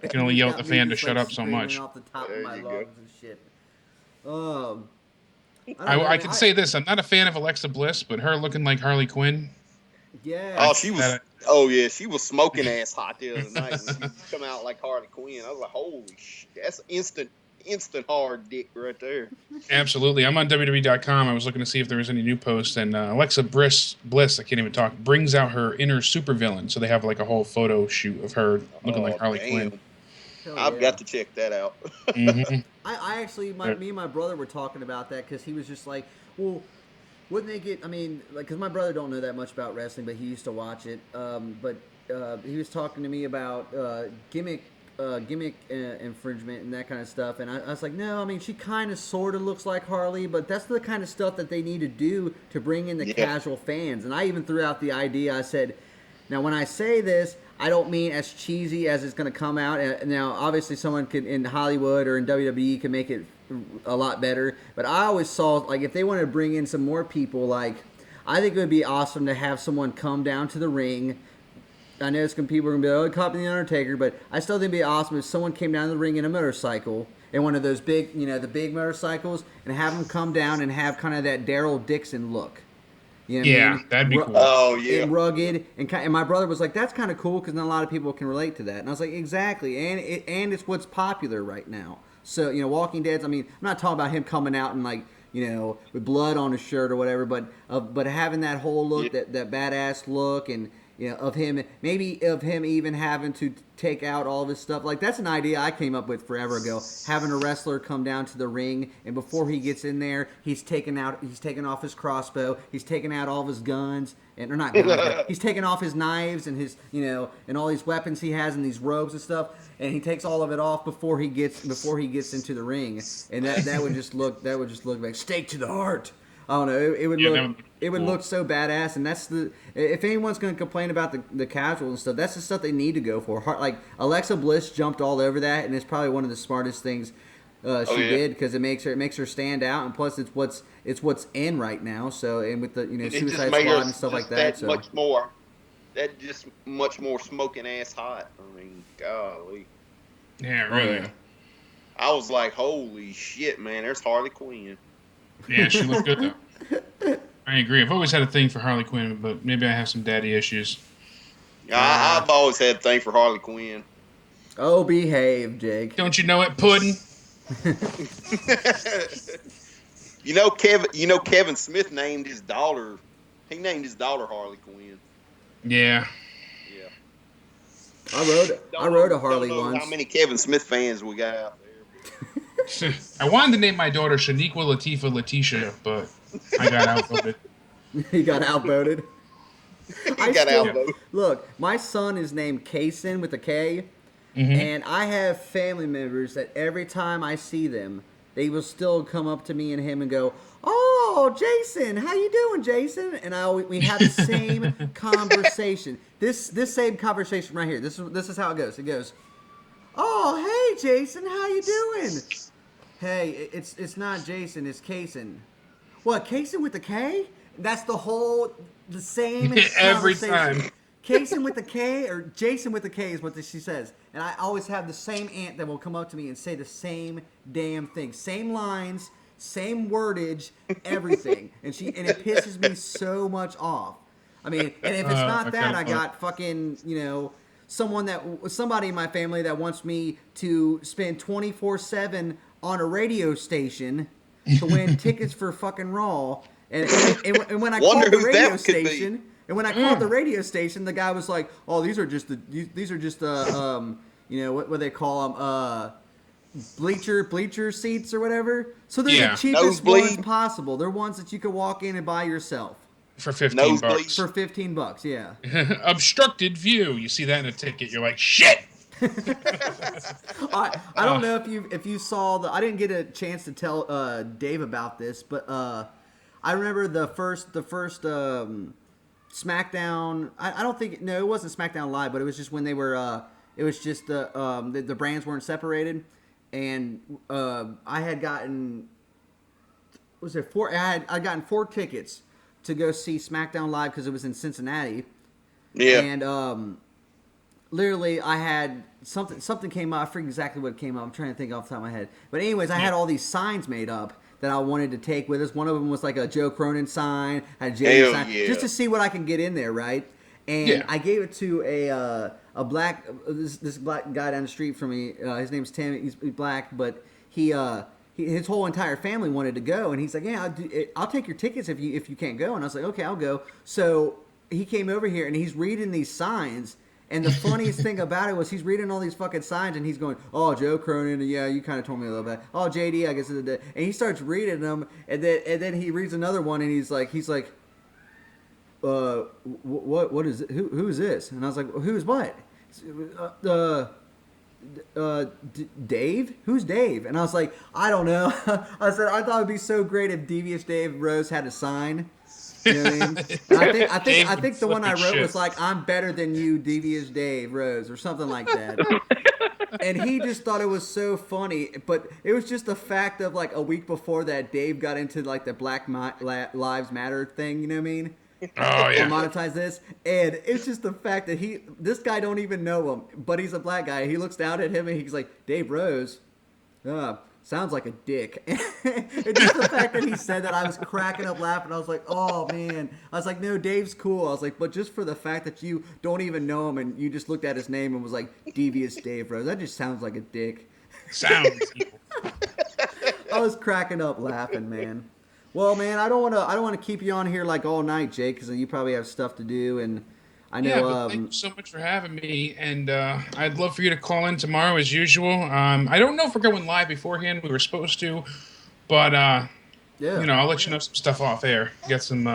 can only yell at the fan to shut up so much.
Off the top of my lungs and shit.
I can say this. I'm not a fan of Alexa Bliss, but her looking like Harley Quinn.
Yeah.
Oh, she was. Oh yeah, she was smoking ass hot the other night when she come out like Harley Quinn. I was like, holy shit, that's instant hard dick right there.
Absolutely. I'm on WWE.com. I was looking to see if there was any new posts, and Alexa Bliss, I can't even talk, brings out her inner supervillain. So they have like a whole photo shoot of her looking like Harley Quinn.
I've got to check that out.
Mm-hmm.
I actually, me and my brother were talking about that because he was just like, well, wouldn't they get? I mean, like, because my brother don't know that much about wrestling, but he used to watch it. But he was talking to me about gimmick infringement and that kind of stuff, and I was like, no, I mean, she kind of sort of looks like Harley, but that's the kind of stuff that they need to do to bring in the casual fans. And I even threw out the idea. I said, now when I say this, I don't mean as cheesy as it's going to come out. Now, obviously, someone could in Hollywood or in WWE can make it a lot better. But I always saw, like, if they wanted to bring in some more people, like, I think it would be awesome to have someone come down to the ring. I know some people are going to be, oh, copy The Undertaker, but I still think it'd be awesome if someone came down to the ring in a motorcycle, in one of those big, the big motorcycles, and have them come down and have kind of that Daryl Dixon look. You know what I
Yeah,
mean?
that'd be cool.
Oh yeah.
And rugged, and my brother was like, "That's kind of cool because not a lot of people can relate to that." And I was like, "Exactly," and it's what's popular right now. So Walking Dead's. I mean, I'm not talking about him coming out and like with blood on his shirt or whatever, but having that whole look,
Yeah.
that badass look, and of him, maybe of him even having to take out all of his stuff. Like that's an idea I came up with forever ago. Having a wrestler come down to the ring, and before he gets in there, he's taking off his crossbow, he's taking out all of his guns, or not guns, but he's taking off his knives and his and all these weapons he has and these robes and stuff, and he takes all of it off before he gets into the ring, and that would just look like stake to the heart. I don't know. It would look so badass, and that's if anyone's going to complain about the casual and stuff, that's the stuff they need to go for. Like Alexa Bliss jumped all over that, and it's probably one of the smartest things she did because it makes her stand out, and plus it's what's in right now. So and with the Suicide Squad and stuff like that, so
much more smoking ass hot. I mean, golly.
Yeah, really.
I was like, holy shit, man! There's Harley Quinn.
Yeah, she looked good though. I agree. I've always had a thing for Harley Quinn, but maybe I have some daddy issues.
I've always had a thing for Harley Quinn.
Oh, behave, Jake.
Don't you know it, Puddin'?
Kevin Smith named his daughter. He named his daughter Harley Quinn.
Yeah.
Yeah.
I rode a Harley
don't know
once.
How many Kevin Smith fans we got out there?
I wanted to name my daughter Shaniqua Latifah Letitia, but I got outvoted.
He got outvoted.
Outvoted.
Look, my son is named Kaysen with a K, and I have family members that every time I see them, they will still come up to me and him and go, "Oh, Jason, how you doing, Jason?" And we have the same conversation. This same conversation right here. This is how it goes. It goes, "Oh, hey, Jason, how you doing?" "Hey, it's not Jason, it's Kaysen." "What, Kaysen with the K?" That's the same
every
conversation.
time.
Kaysen with the K or Jason with the K is what she says. And I always have the same aunt that will come up to me and say the same damn thing. Same lines, same wordage, everything. and it pisses me so much off. I mean, and if it's not that, I got fucking, somebody in my family that wants me to spend 24/7 on a radio station to win tickets for fucking Raw. And when I called the radio station, the guy was like, "Oh, these are just what they call them, bleacher seats or whatever." So they're the cheapest ones possible. They're ones that you could walk in and buy yourself
for $15.
For $15, yeah.
Obstructed view. You see that in a ticket, you're like, shit.
I don't know if you saw I didn't get a chance to tell Dave about this, but I remember the first SmackDown. I don't think it wasn't SmackDown Live, but it was just when they were. It was just the brands weren't separated, and I had gotten. Was there 4? I'd gotten 4 tickets to go see SmackDown Live because it was in Cincinnati.
Yeah.
And literally, I had something came up. I forget exactly what came up. I'm trying to think off the top of my head. But anyways, I had all these signs made up that I wanted to take with us. One of them was like a Joe Cronin sign, had a Jay sign, just to see what I can get in there, right? And I gave it to a black this black guy down the street from me. His name's Tim. He's black, but his whole entire family wanted to go, and he's like, "Yeah, I'll take your tickets if you can't go." And I was like, "Okay, I'll go." So he came over here and he's reading these signs. And the funniest thing about it was he's reading all these fucking signs and he's going, "Oh, Joe Cronin, yeah, you kind of told me a little bit. Oh, JD, I guess it did." And he starts reading them, and then he reads another one, and he's like, what is it? Who is this? And I was like, "Who's what?" Dave? Who's Dave? And I was like, "I don't know." I said, "I thought it'd be so great if Devious Dave Rose had a sign." You know what I mean? And I think the one I wrote was like, "I'm better than you, Devious Dave Rose," or something like that. And he just thought it was so funny, but it was just the fact of like a week before that, Dave got into like the Black Lives Matter thing. You know what I mean?
Oh yeah.
To monetize this, and it's just the fact that this guy don't even know him, but he's a black guy. He looks down at him and he's like, "Dave Rose, sounds like a dick. And just the fact that he said that, I was cracking up laughing. I was like, oh, man. I was like, no, Dave's cool. I was like, but just for the fact that you don't even know him and you just looked at his name and was like, Devious Dave Rose, that just sounds like a dick.
Sounds evil.
I was cracking up laughing, man. Well, man, I don't want to keep you on here like all night, Jake, because you probably have stuff to do, and I know.
Yeah, but thank you so much for having me, and I'd love for you to call in tomorrow as usual. I don't know if we're going live beforehand. We were supposed to, but I'll let you know some stuff off air. Get some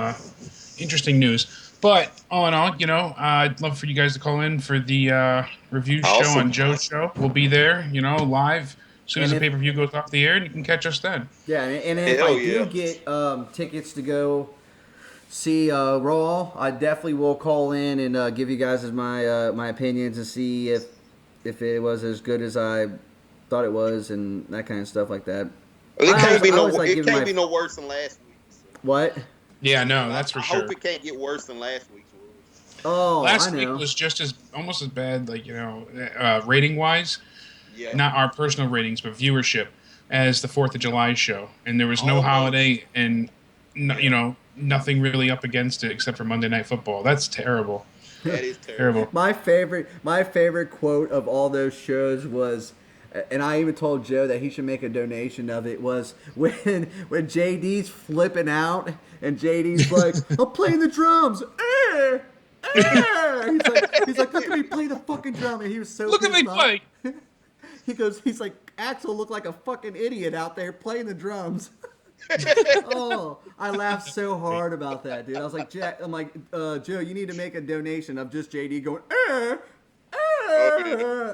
interesting news. But all in all, I'd love for you guys to call in for the review show on Joe's show. We'll be there, live as soon as the pay-per-view goes off the air, and you can catch us then.
Yeah, and if I do get tickets to go see Raw, I definitely will call in and give you guys my opinions and see if it was as good as I thought it was and that kind of stuff like that.
It can't be no worse than last week's.
What?
Yeah, no, that's for sure.
I hope it can't get worse than last week's was.
Oh,
last week was just almost as bad, rating wise. Yeah. Not our personal ratings, but viewership as the 4th of July show, and there was no holiday and nothing really up against it except for Monday Night Football. That's terrible.
That is terrible.
My favorite quote of all those shows was, and I even told Joe that he should make a donation of it, was when JD's flipping out and JD's like, I'm playing the drums. He's like, look at me play the fucking drum, and he was so
look at me play.
He's like, Axel looked like a fucking idiot out there playing the drums. Oh, I laughed so hard about that, dude. I was like, Joe, you need to make a donation of just JD going, I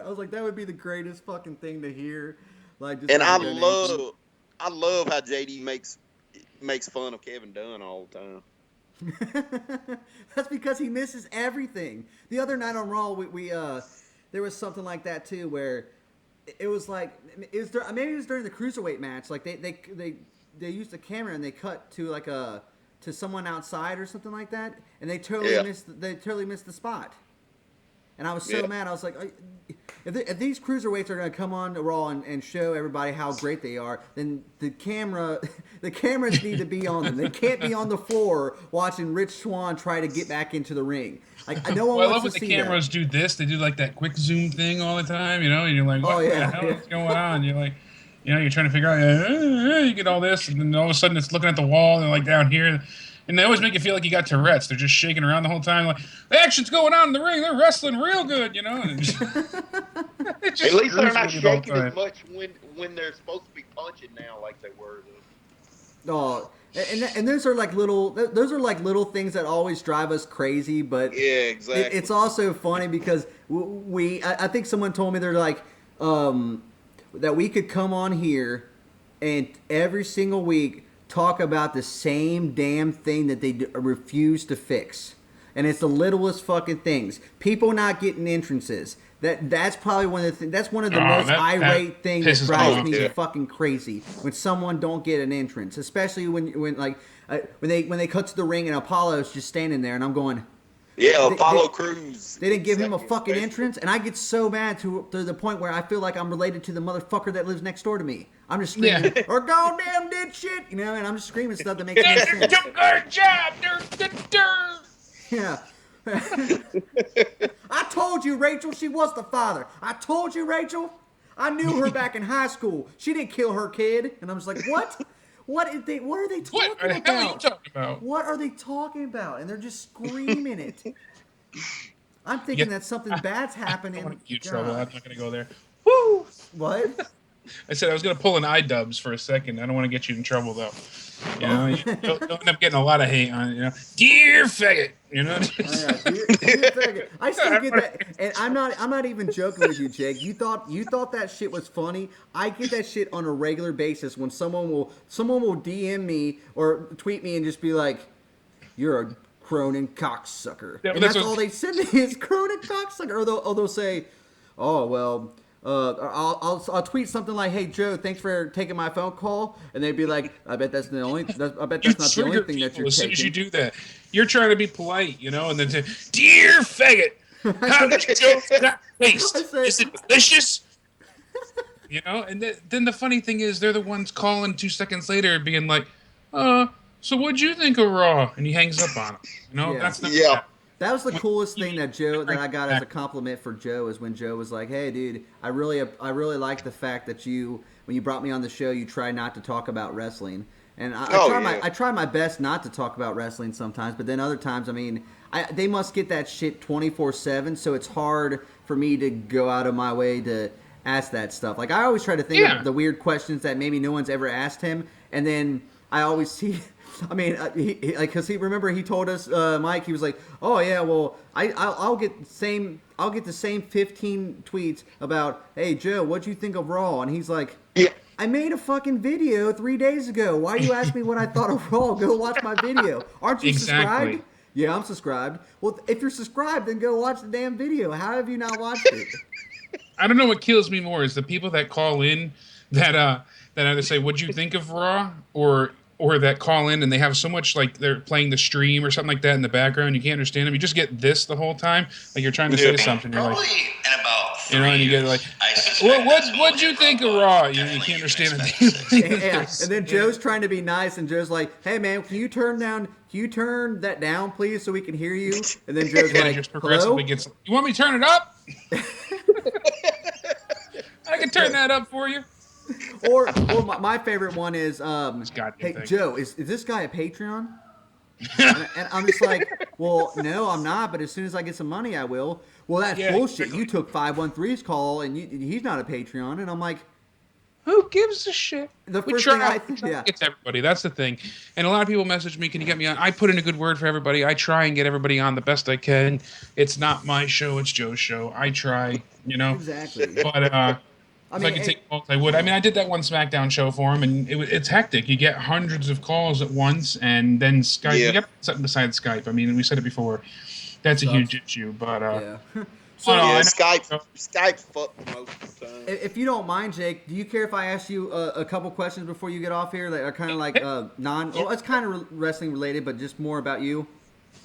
was like, that would be the greatest fucking thing to hear. Like, just
and I love how JD makes fun of Kevin Dunn all the time.
That's because he misses everything. The other night on Raw, we there was something like that too, where it was like maybe it was during the cruiserweight match. Like they used the camera and they cut to to someone outside or something like that, and they totally missed the spot. And I was so mad. I was like, if these cruiserweights are going to come on to Raw and show everybody how great they are, then the cameras need to be on them. They can't be on the floor watching Rich Swann try to get back into the ring. Like, no one
I
wants
love
to
when
see
the cameras do this. They do like that quick zoom thing all the time, and you're like, what the hell is going on? You're like, you're trying to figure out, you get all this, and then all of a sudden it's looking at the wall, and like down here. And they always make you feel like you got Tourette's. They're just shaking around the whole time. Like, the action's going on in the ring. They're wrestling real good, And
at least they're not shaking as much when they're supposed to be punching now like they were.
Oh, and those are like little things that always drive us crazy. But
yeah, exactly.
It's also funny because I think someone told me they're like that we could come on here and every single week talk about the same damn thing that they refuse to fix. And it's the littlest fucking things. People not getting entrances. That's probably one of the things. That's one of the most irate things that drives me fucking crazy. When someone don't get an entrance, especially when they cut to the ring and Apollo's just standing there, and I'm going,
Apollo Crews.
They didn't give him a fucking entrance, and I get so mad to the point where I feel like I'm related to the motherfucker that lives next door to me. I'm just screaming, or goddamn did shit, and I'm just screaming stuff that makes no sense.
Good job,
Yeah. I told you, Rachel, she was the father. I told you, Rachel. I knew her back in high school. She didn't kill her kid. And I was like, what? What are they talking
What the
about?
hell are you talking about?
What are they talking about? And they're just screaming it. I'm thinking that something bad's happening.
I don't want to get you in trouble. I'm not going to go there. Woo!
What?
I said I was going to pull an iDubbbz for a second. I don't want to get you in trouble, though. You'll end up getting a lot of hate on it, Dear faggot,
dear faggot. I still get that, and I'm not even joking with you, Jake. You thought that shit was funny. I get that shit on a regular basis when someone will DM me or tweet me and just be like, "You're a Cronin cocksucker," and that's all they send me is Cronin cocksucker, or they'll say, "Oh well." I'll tweet something like, "Hey Joe, thanks for taking my phone call," and they'd be like, "I bet that's not the only thing that you're
as soon
taking."
as you do that, you're trying to be polite, and then say, "Dear faggot, how did Joe got taste? Is it delicious?" you know. And then the funny thing is, they're the ones calling 2 seconds later, being like, so what'd you think of Raw?" And he hangs up on him. You know,
Yeah.
that's not
Yeah.
That was the coolest thing that I got as a
back.
compliment for Joe is when Joe was like, "Hey, dude, I really like the fact that when you brought me on the show, you try not to talk about wrestling." And I try my best not to talk about wrestling sometimes, but then other times, I mean, they must get that shit 24/7, so it's hard for me to go out of my way to ask that stuff. Like I always try to think of the weird questions that maybe no one's ever asked him, and then I always see. I mean, because he told us, Mike, he was like, "Oh yeah, well, I'll get the same 15 tweets about, hey Joe, what'd you think of Raw?" And he's like,
Yeah.
"I made a fucking video 3 days ago. Why you ask me what I thought of Raw? Go watch my video. Aren't you subscribed?" "Yeah, I'm subscribed." "Well, if you're subscribed, then go watch the damn video. How have you not watched it?"
I don't know what kills me more is the people that call in that either say, "What'd you think of Raw?" or that call in and they have so much like they're playing the stream or something like that in the background. You can't understand them. You just get this the whole time. Like you're trying to say something. You're like,
in about 3
you know, and you get like, what'd you think of Raw? You can't understand it.
And then Joe's trying to be nice, and Joe's like, "Hey man, can you turn that down, please, so we can hear you?" And then Joe's like,
just
"Hello?"
progressively gets. You want me to turn it up? I can turn that up for you.
Or my favorite one is, "Hey
thing.
Joe, is this guy a Patreon?" and I'm just like, "Well, no, I'm not. But as soon as I get some money, I will." "Well, that's bullshit.
Exactly.
You took 513's call, and he's not a Patreon." And I'm like,
who gives a shit?
The
We
first
try
thing I
out-
think,
we try
yeah.
to get to everybody. That's the thing. And a lot of people message me, "Can you get me on?" I put in a good word for everybody. I try and get everybody on the best I can. It's not my show. It's Joe's show. I try, you know.
Exactly.
But if I could take calls, I would. I mean, I did that one SmackDown show for him, and it's hectic. You get hundreds of calls at once, and then Skype.
Yeah.
We got something besides Skype. I mean, we said it before. That's a huge issue. But
Yeah.
So
Yeah,
I know-
Skype fucked most of the time.
If you don't mind, Jake, do you care if I ask you a couple questions before you get off here that are kind of like well, it's kind of wrestling related, but just more about you?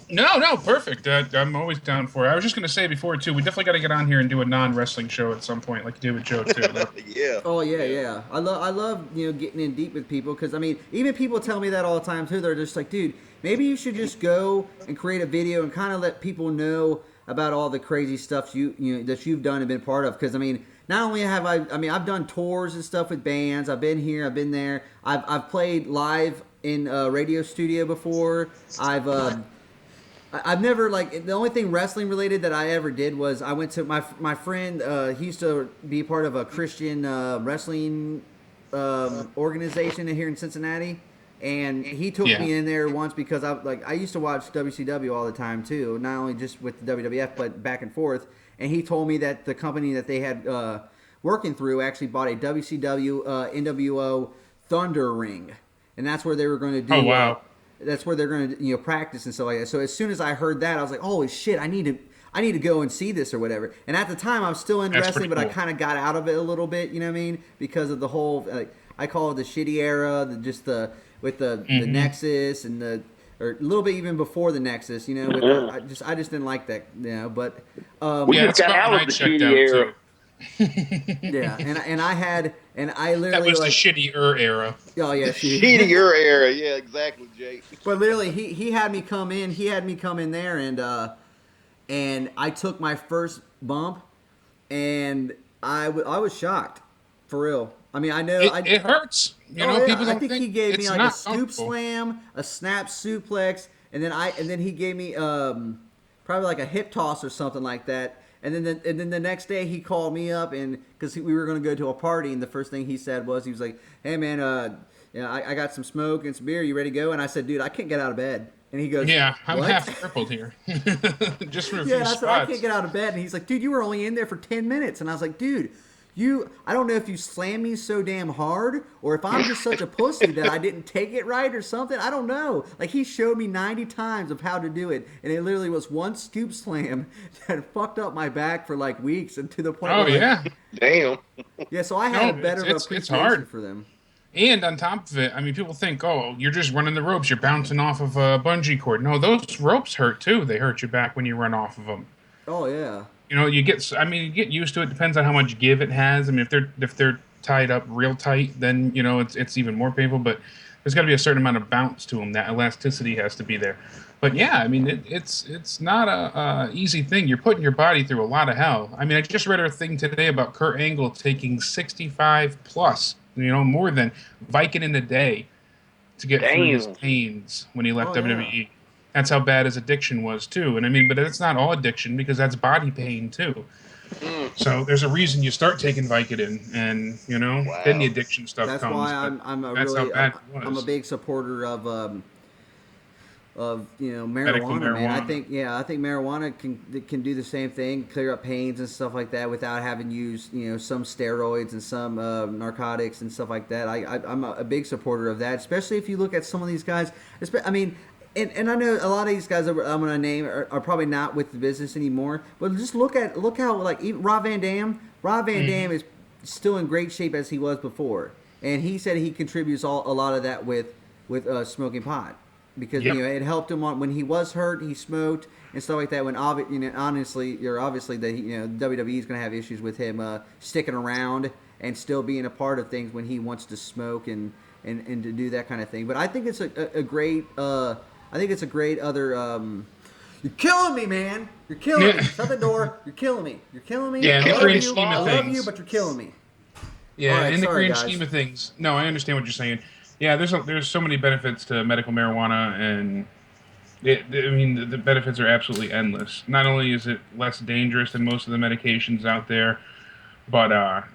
No, perfect. I'm always down for it. I was just going to say before, too, we definitely got to get on here and do a non-wrestling show at some point, like you did with Joe, too.
Yeah.
Oh yeah. I love getting in deep with people because I mean even people tell me that all the time too. They're just like, "Dude, maybe you should just go and create a video and kind of let people know about all the crazy stuff that you've done and been part of." Because I mean, not only have I've done tours and stuff with bands. I've been here, I've been there. I've played live in a radio studio before. I've never the only thing wrestling related that I ever did was I went to my friend. He used to be part of a Christian wrestling organization here in Cincinnati, and he took me in there once because I used to watch WCW all the time too, not only just with the WWF but back and forth. And he told me that the company that they had working through actually bought a WCW NWO Thunder Ring, and that's where they were going to do.
Oh wow.
That's where they're going to practice and stuff like that. So as soon as I heard that, I was like, "Holy shit! I need to go and see this or whatever." And at the time, I was still into wrestling, but I kind of got out of it a little bit. You know what I mean? Because of the whole I call it the shitty era, the Nexus and or a little bit even before the Nexus. I just didn't like that. But
We just got out of the shitty era.
yeah, and I literally
That was the shittier era.
Oh yeah,
Shittier era. Yeah, exactly, Jake.
But literally, he had me come in. He had me come in there, and I took my first bump, and I was shocked, for real. I mean, I know
it hurts. People don't
I think he gave me like a scoop
comfortable.
slam, a snap suplex, and then he gave me probably like a hip toss or something like that. And then the next day he called me up and because we were going to go to a party, and the first thing he said was he was like, "Hey man, I got some smoke and some beer. You ready to go?" And I said, "Dude, I can't get out of bed." And he goes,
"Yeah, I'm
"What?"
half crippled here, just for a few
Yeah, I
spots."
said, "I can't get out of bed." And he's like, "Dude, you were only in there for 10 minutes." And I was like, "Dude, I don't know if you slammed me so damn hard or if I'm just such a pussy that I didn't take it right or something. I don't know." Like, he showed me 90 times of how to do it, and it literally was one scoop slam that fucked up my back for like weeks, and to the point where,
yeah.
Damn.
Yeah, so I had a better
it's
appreciation
hard.
for them.
And on top of it, I mean, people think, "Oh, you're just running the ropes. You're bouncing off of a bungee cord." No, those ropes hurt too. They hurt your back when you run off of them.
Oh, yeah.
You get used to it. Depends on how much give it has. I mean, if they're tied up real tight, then it's even more painful. But there's got to be a certain amount of bounce to them. That elasticity has to be there. But yeah, I mean, it's not a easy thing. You're putting your body through a lot of hell. I mean, I just read a thing today about Kurt Angle taking 65 plus, more than Vicodin a day to get through his pains when he left WWE. Yeah. That's how bad his addiction was too. And I mean, but it's not all addiction because that's body pain too. So there's a reason you start taking Vicodin, and then the addiction stuff
that's
comes.
That's why I'm a big supporter of marijuana, man. I think marijuana can do the same thing, clear up pains and stuff like that without having used some steroids and some narcotics and stuff like that. I'm a big supporter of that, especially if you look at some of these guys. I mean. And I know a lot of these guys that I'm going to name are probably not with the business anymore. But just look how like even Rob Van Dam. Rob Van Dam is still in great shape as he was before, and he said he contributes a lot of that with smoking pot because it helped him when he was hurt. He smoked and stuff like that. When obviously that WWE is going to have issues with him sticking around and still being a part of things when he wants to smoke and to do that kind of thing. But I think it's a great. I think it's a great other. You're killing me, man. You're killing me. Shut the door. You're killing me. You're killing me.
Yeah, in the grand scheme of things.
I love you, but you're killing me.
Yeah, in the grand scheme of things. No, I understand what you're saying. Yeah, there's so many benefits to medical marijuana, and the benefits are absolutely endless. Not only is it less dangerous than most of the medications out there, but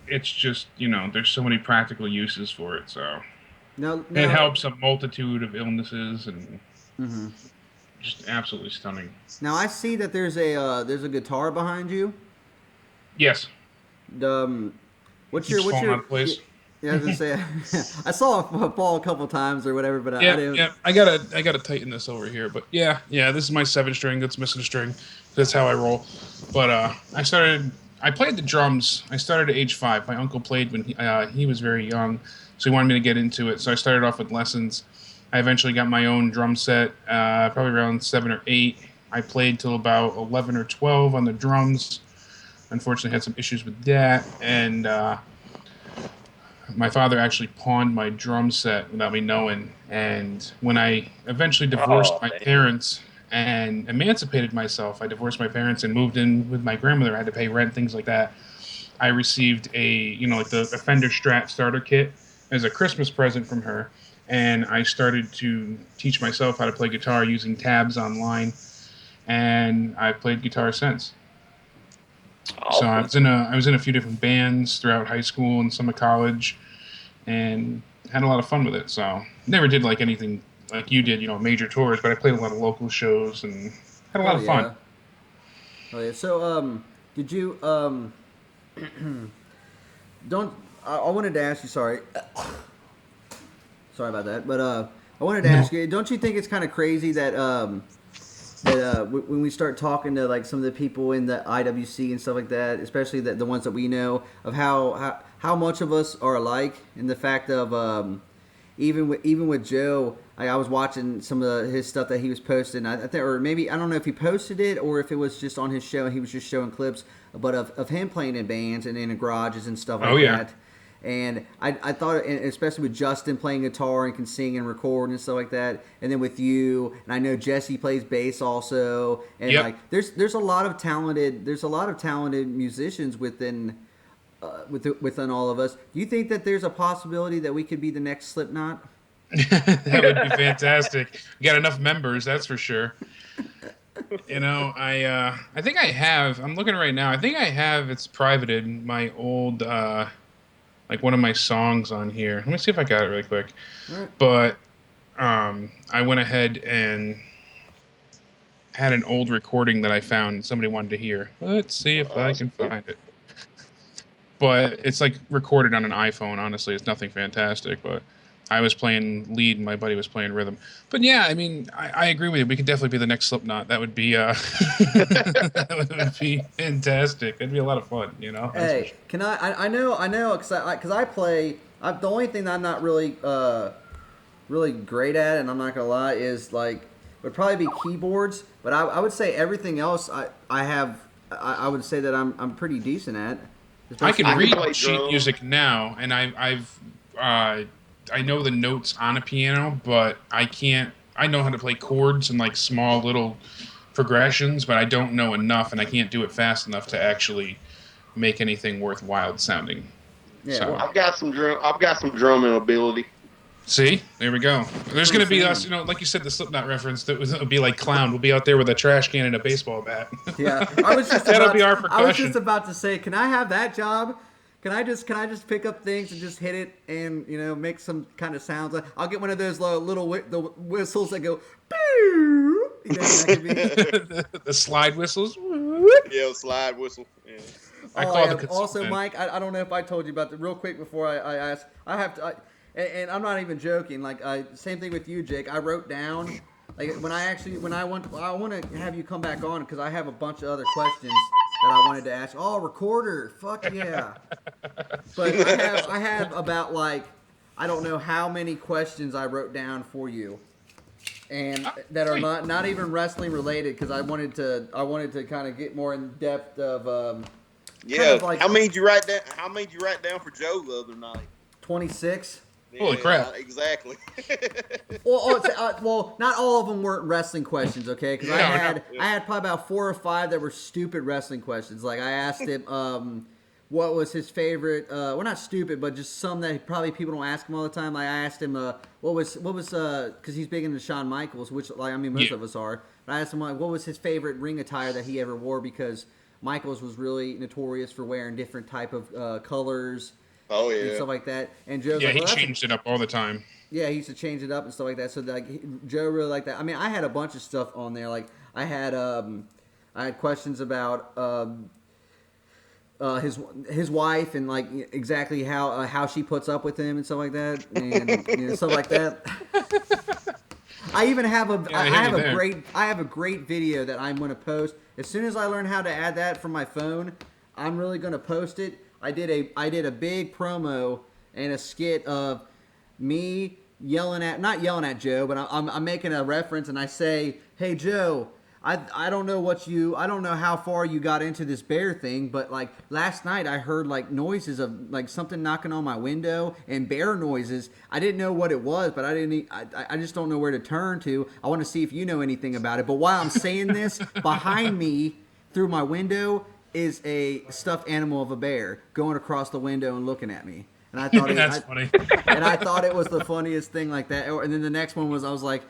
it's just there's so many practical uses for it. So. Now, it helps a multitude of illnesses and just absolutely stunning.
Now I see that there's a guitar behind you.
Yes.
What's your
place?
Yeah, I was gonna say I saw it fall a couple times or whatever, but I didn't.
Yeah, I gotta tighten this over here, but yeah, this is my 7-string that's missing a string. That's how I roll. But I played the drums. I started at age 5. My uncle played when he was very young. So he wanted me to get into it. So I started off with lessons. I eventually got my own drum set, probably around 7 or 8. I played till about 11 or 12 on the drums. Unfortunately, had some issues with that. And my father actually pawned my drum set without me knowing. And when I eventually divorced my parents and emancipated myself, I divorced my parents and moved in with my grandmother. I had to pay rent, things like that. I received like the Fender Strat starter kit as a Christmas present from her, and I started to teach myself how to play guitar using tabs online, and I've played guitar since. So I was in a few different bands throughout high school and some of college, and had a lot of fun with it. So never did like anything like you did, major tours, but I played a lot of local shows and had a lot of fun.
Oh yeah. So did you I wanted to ask you, sorry about that, but I wanted to ask you, don't you think it's kind of crazy that when we start talking to like some of the people in the IWC and stuff like that, especially the ones that we know, of how much of us are alike, and the fact of even with Joe, I was watching some of his stuff that he was posting. I think, or maybe I don't know if he posted it or if it was just on his show and he was just showing clips, but of him playing in bands and in garages and stuff like that. And I thought, especially with Justin playing guitar and can sing and record and stuff like that, and then with you, and I know Jesse plays bass also, and like there's a lot of talented musicians within all of us. Do you think that there's a possibility that we could be the next Slipknot?
That would be fantastic. We got enough members, that's for sure. I think I have. I'm looking right now. I think I have. It's privated. My old. Like one of my songs on here. Let me see if I got it really quick. Right. But I went ahead and had an old recording that I found somebody wanted to hear. Let's see if I can find it. But it's like recorded on an iPhone, honestly. It's nothing fantastic, but I was playing lead and my buddy was playing rhythm. But yeah, I mean, I agree with you. We could definitely be the next Slipknot. That would be that would be fantastic. It'd be a lot of fun,
Hey, can I know because I play. The only thing that I'm not really great at, and I'm not gonna lie, is would probably be keyboards. But I would say everything else I would say that I'm pretty decent at.
I can read sheet music now, and I know the notes on a piano, but I can't. I know how to play chords and like small little progressions, but I don't know enough, and I can't do it fast enough to actually make anything worthwhile sounding.
Yeah,
so.
well,
I've got some drumming ability.
See, there we go. There's going to be us, like you said, the Slipknot reference. That would be like Clown. We'll be out there with a trash can and a baseball bat.
Yeah, I was just
that'll be our percussion.
I was just about to say, can I have that job? Can I just pick up things and just hit it and make some kind of sounds? I'll get one of those little the whistles that go.
The slide whistles.
Yeah, slide whistle. Yeah.
Also, Mike, I don't know if I told you about the real quick before I ask. I have to, and I'm not even joking. Like, same thing with you, Jake. I wrote down, like, I want to have you come back on because I have a bunch of other questions that I wanted to ask. Oh, recorder, fuck yeah! But I have about like I don't know how many questions I wrote down for you, and that are not even wrestling related because I wanted to kind of get more in depth of.
Yeah,
kind of like,
how many did you write down? How many did you write down for Joe the other night?
26.
Yeah,
holy crap!
Exactly.
Well, not all of them weren't wrestling questions, okay? Because I had probably about 4 or 5 that were stupid wrestling questions. Like I asked him, what was his favorite? Well, not stupid, but just some that probably people don't ask him all the time. Like I asked him, what was because he's big into Shawn Michaels, which most of us are. But I asked him what was his favorite ring attire that he ever wore because Michaels was really notorious for wearing different type of colors.
Oh yeah,
and stuff like that. And Joe's
he changed it up all the time.
Yeah, he used to change it up and stuff like that. So Joe really liked that. I mean, I had a bunch of stuff on there. Like I had questions about his wife and like exactly how she puts up with him and stuff like that and stuff like that. I even have I have a great video that I'm going to post as soon as I learn how to add that from my phone. I'm really going to post it. I did a big promo and a skit of me not yelling at Joe, but I'm making a reference and I say, "Hey Joe, I don't know how far you got into this bear thing, but like last night I heard like noises of like something knocking on my window and bear noises. I didn't know what it was, but I just don't know where to turn to. I want to see if you know anything about it." But while I'm saying this, behind me through my window is a stuffed animal of a bear going across the window and looking at me. And I thought
that's funny.
And I thought it was the funniest thing like that. And then the next one was I was like,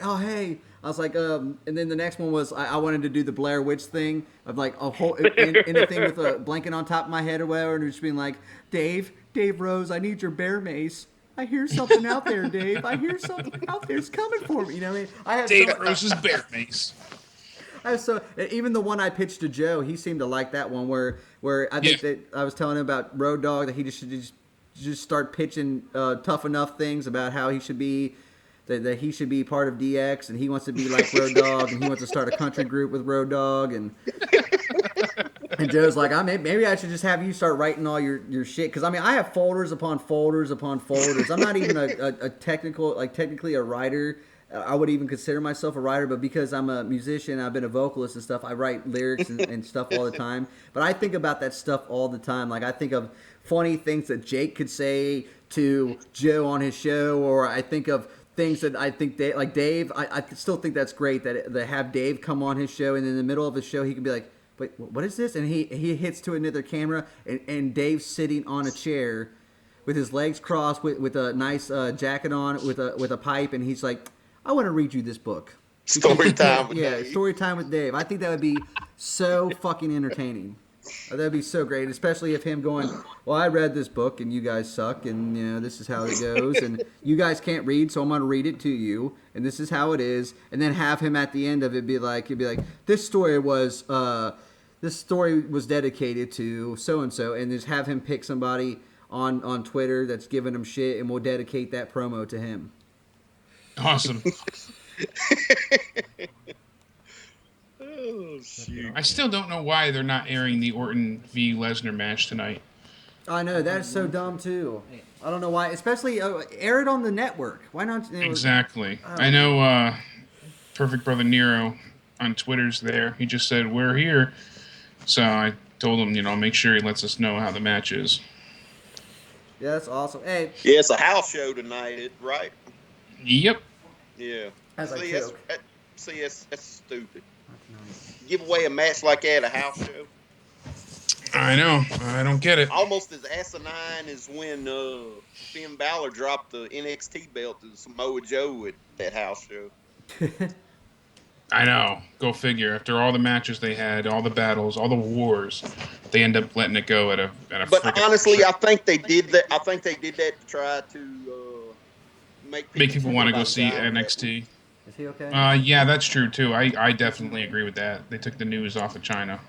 oh hey, and then the next one was I wanted to do the Blair Witch thing of like a whole in a thing with a blanket on top of my head or whatever, and just being like, Dave Rose, I need your bear mace. I hear something out there, Dave. I hear something out there. It's coming for me. You know what I mean?
Dave Rose's bear mace.
So even the one I pitched to Joe, he seemed to like that one where I think that I was telling him about Road Dogg that he just start pitching tough enough things about how he should be that he should be part of DX and he wants to be like Road Dogg and he wants to start a country group with Road Dogg and Joe's like maybe I should just have you start writing all your shit because I mean I have folders upon folders upon folders. I'm not even technically a writer. I would even consider myself a writer, but because I'm a musician, I've been a vocalist and stuff, I write lyrics and stuff all the time. But I think about that stuff all the time. Like I think of funny things that Jake could say to Joe on his show, or I think of things that I think like Dave. I still think that's great that they have Dave come on his show, and in the middle of his show, he can be like, "Wait, what is this?" And he hits to another camera, and Dave's sitting on a chair with his legs crossed, with a nice jacket on, with a pipe, and he's like, I want to read you this book.
Story time with
Dave.
Dave.
Story time with Dave. I think that would be so fucking entertaining. That would be so great, especially if him going, well, I read this book and you guys suck and this is how it goes and you guys can't read, so I'm going to read it to you and this is how it is, and then have him at the end of it be like, this story was dedicated to so and so, and just have him pick somebody on Twitter that's giving him shit, and we'll dedicate that promo to him.
Awesome.
Oh, shoot.
I still don't know why they're not airing the Orton v. Lesnar match tonight.
I know, that's so dumb too. I don't know why, especially air it on the network. Why not?
Exactly. I know Perfect Brother Nero on Twitter's there. He just said, we're here. So I told him, make sure he lets us know how the match is.
Yeah, that's awesome. Hey.
Yeah, it's a house show tonight, right?
Yep.
Yeah.
As I choke.
That's stupid. Give away a match like that at a house show.
I know. I don't get it.
Almost as asinine as when Finn Balor dropped the NXT belt to Samoa Joe at that house show.
I know. Go figure. After all the matches they had, all the battles, all the wars, they end up letting it go at a.
But honestly, I think they did that. I think they did that to try to make
people want to go see NXT.
Is he okay?
Yeah, that's true too. I definitely agree with that. They took the news off of China.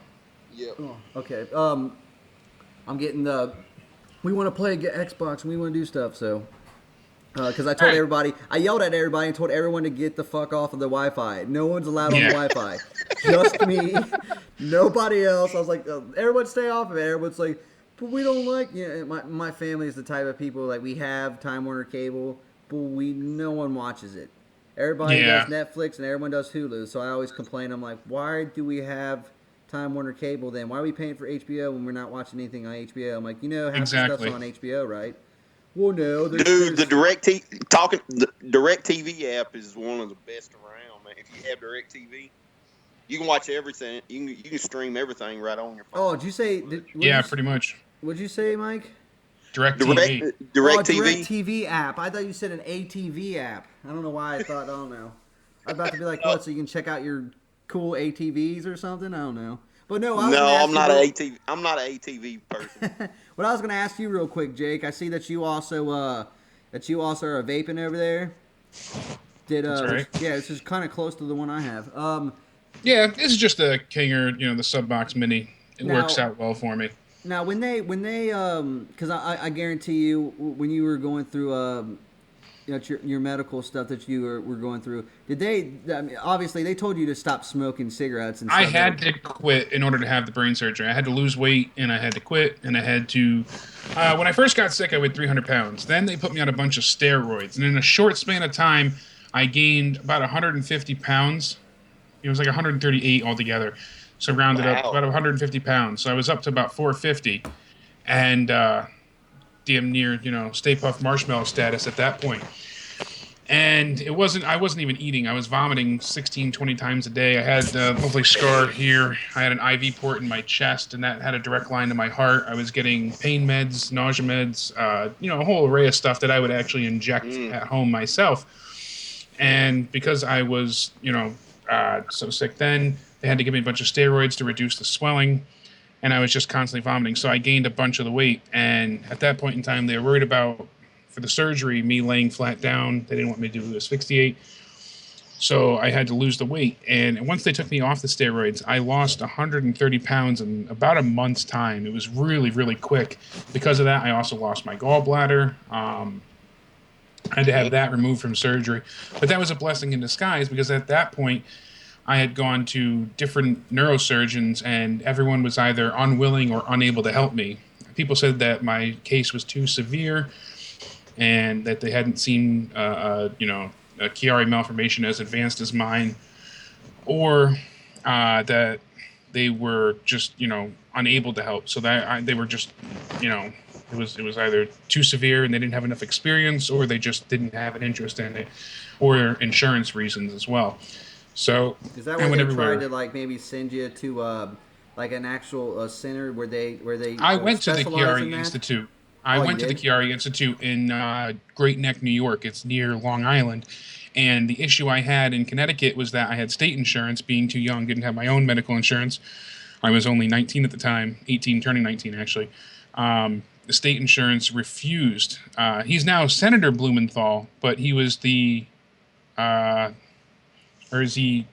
Yep.
Oh, okay. I'm getting the. We want to play Xbox and we want to do stuff. So, because I told everybody, I yelled at everybody and told everyone to get the fuck off of the Wi-Fi. No one's allowed on the Wi-Fi. Just me. Nobody else. I was like, everyone stay off of it. Everyone's like, but we don't like. My family is the type of people like we have Time Warner Cable, but no one watches it. Everybody does Netflix and everyone does Hulu. So I always complain. I'm like, why do we have Time Warner Cable then? Why are we paying for HBO when we're not watching anything on HBO? I'm like, half the stuff's on HBO, right? Well, no.
Dude, the DirecTV app is one of the best around, man. If you have DirecTV, you can watch everything. You can stream everything right on your phone.
Oh, did you say?
Pretty much.
What'd you say, Mike?
DirecTV.
DirecTV app. I thought you said an ATV app. I don't know why I thought. I don't know. I'm about to be like, what? So you can check out your cool ATVs or something? I don't know. But no, I'm not an ATV person. What I was going to ask you real quick, Jake. I see that you also are vaping over there.
That's right.
Yeah, this is kind of close to the one I have.
Yeah, this is just a Kinger, the Subbox Mini. It works out well for me.
Now, when they, because I guarantee you, when you were going through, your medical stuff that you were going through, did they? I mean, obviously, they told you to stop smoking cigarettes and stuff.
I had to quit in order to have the brain surgery. I had to lose weight, and I had to quit, and I had to. When I first got sick, I weighed 300 pounds. Then they put me on a bunch of steroids, and in a short span of time, I gained about 150 pounds. It was like 138 altogether. So rounded up about 150 pounds. So I was up to about 450, and damn near, Stay Puft Marshmallow status at that point. And I wasn't even eating. I was vomiting 16, 20 times a day. I had a lovely scar here. I had an IV port in my chest, and that had a direct line to my heart. I was getting pain meds, nausea meds, a whole array of stuff that I would actually inject at home myself. And because I was, so sick then, they had to give me a bunch of steroids to reduce the swelling, and I was just constantly vomiting. So I gained a bunch of the weight, and at that point in time, they were worried about, for the surgery, me laying flat down. They didn't want me to do asphyxiate. So I had to lose the weight. And once they took me off the steroids, I lost 130 pounds in about a month's time. It was really, really quick. Because of that, I also lost my gallbladder. I had to have that removed from surgery. But that was a blessing in disguise, because at that point, I had gone to different neurosurgeons, and everyone was either unwilling or unable to help me. People said that my case was too severe, and that they hadn't seen, a Chiari malformation as advanced as mine, or that they were just, unable to help. So that they were just, it was either too severe and they didn't have enough experience, or they just didn't have an interest in it, or insurance reasons as well. So
is that why they tried to maybe send you to an actual center where they?
I went to the Chiari Institute. I went to the Chiari Institute in Great Neck, New York. It's near Long Island. And the issue I had in Connecticut was that I had state insurance. Being too young, didn't have my own medical insurance. I was only 19 at the time, 18, turning 19 actually. The state insurance refused. He's now Senator Blumenthal, but he was the, or is he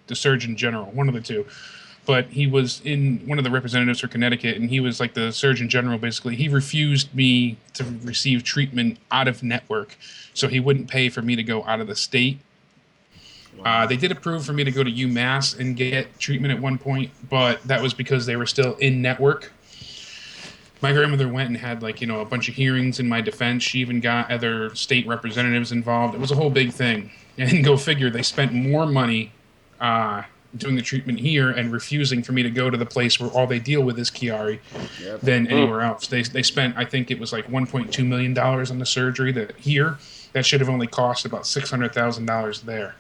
the Surgeon General? One of the two. But he was in one of the representatives for Connecticut, and he was like the Surgeon General, basically. He refused me to receive treatment out of network, so he wouldn't pay for me to go out of the state. Wow. They did approve for me to go to UMass and get treatment at one point, but that was because they were still in network. My grandmother went and had a bunch of hearings in my defense. She even got other state representatives involved. It was a whole big thing. And go figure, they spent more money doing the treatment here and refusing for me to go to the place where all they deal with is Chiari
Yep.
than anywhere else. They spent, I think it was like $1.2 million on the surgery that should have only cost about $600,000 there.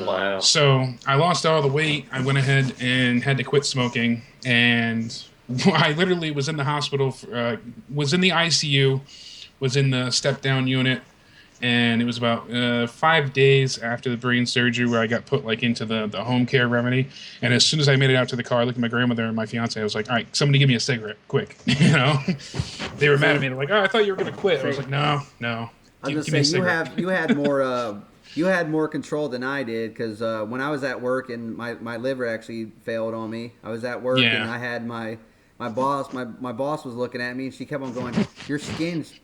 Wow.
So I lost all the weight. I went ahead and had to quit smoking, and I literally was in the hospital, was in the ICU, was in the step down unit, and it was about 5 days after the brain surgery where I got put like into the home care remedy. And as soon as I made it out to the car, I looked at my grandmother and my fiance. I was like, "All right, somebody give me a cigarette, quick!" They were mad at me. They're like, "Oh, I thought you were gonna quit." I was like, "No."
I was gonna say you had more control than I did, because when I was at work and my liver actually failed on me. I was at work and I had my boss was looking at me, and she kept on going, your skin's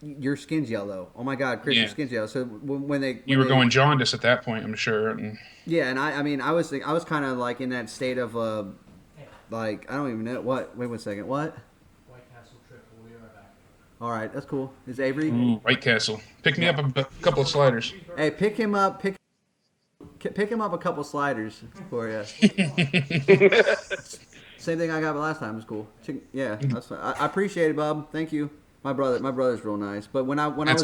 yellow. Oh my God, Chris, your skin's yellow. So when
you were going jaundice at that point, I'm sure. And
and I was kind of like in that state of like, I don't even know what. Wait 1 second. What?
White Castle triple. We'll be right back.
All right, that's cool. Is Avery?
Ooh, White Castle. Pick me up a couple of sliders.
Hey, pick him up a couple sliders for you. Same thing I got last time. It was cool. Yeah, that's fine. I appreciate it, Bob. Thank you. My brother's real nice. But when I was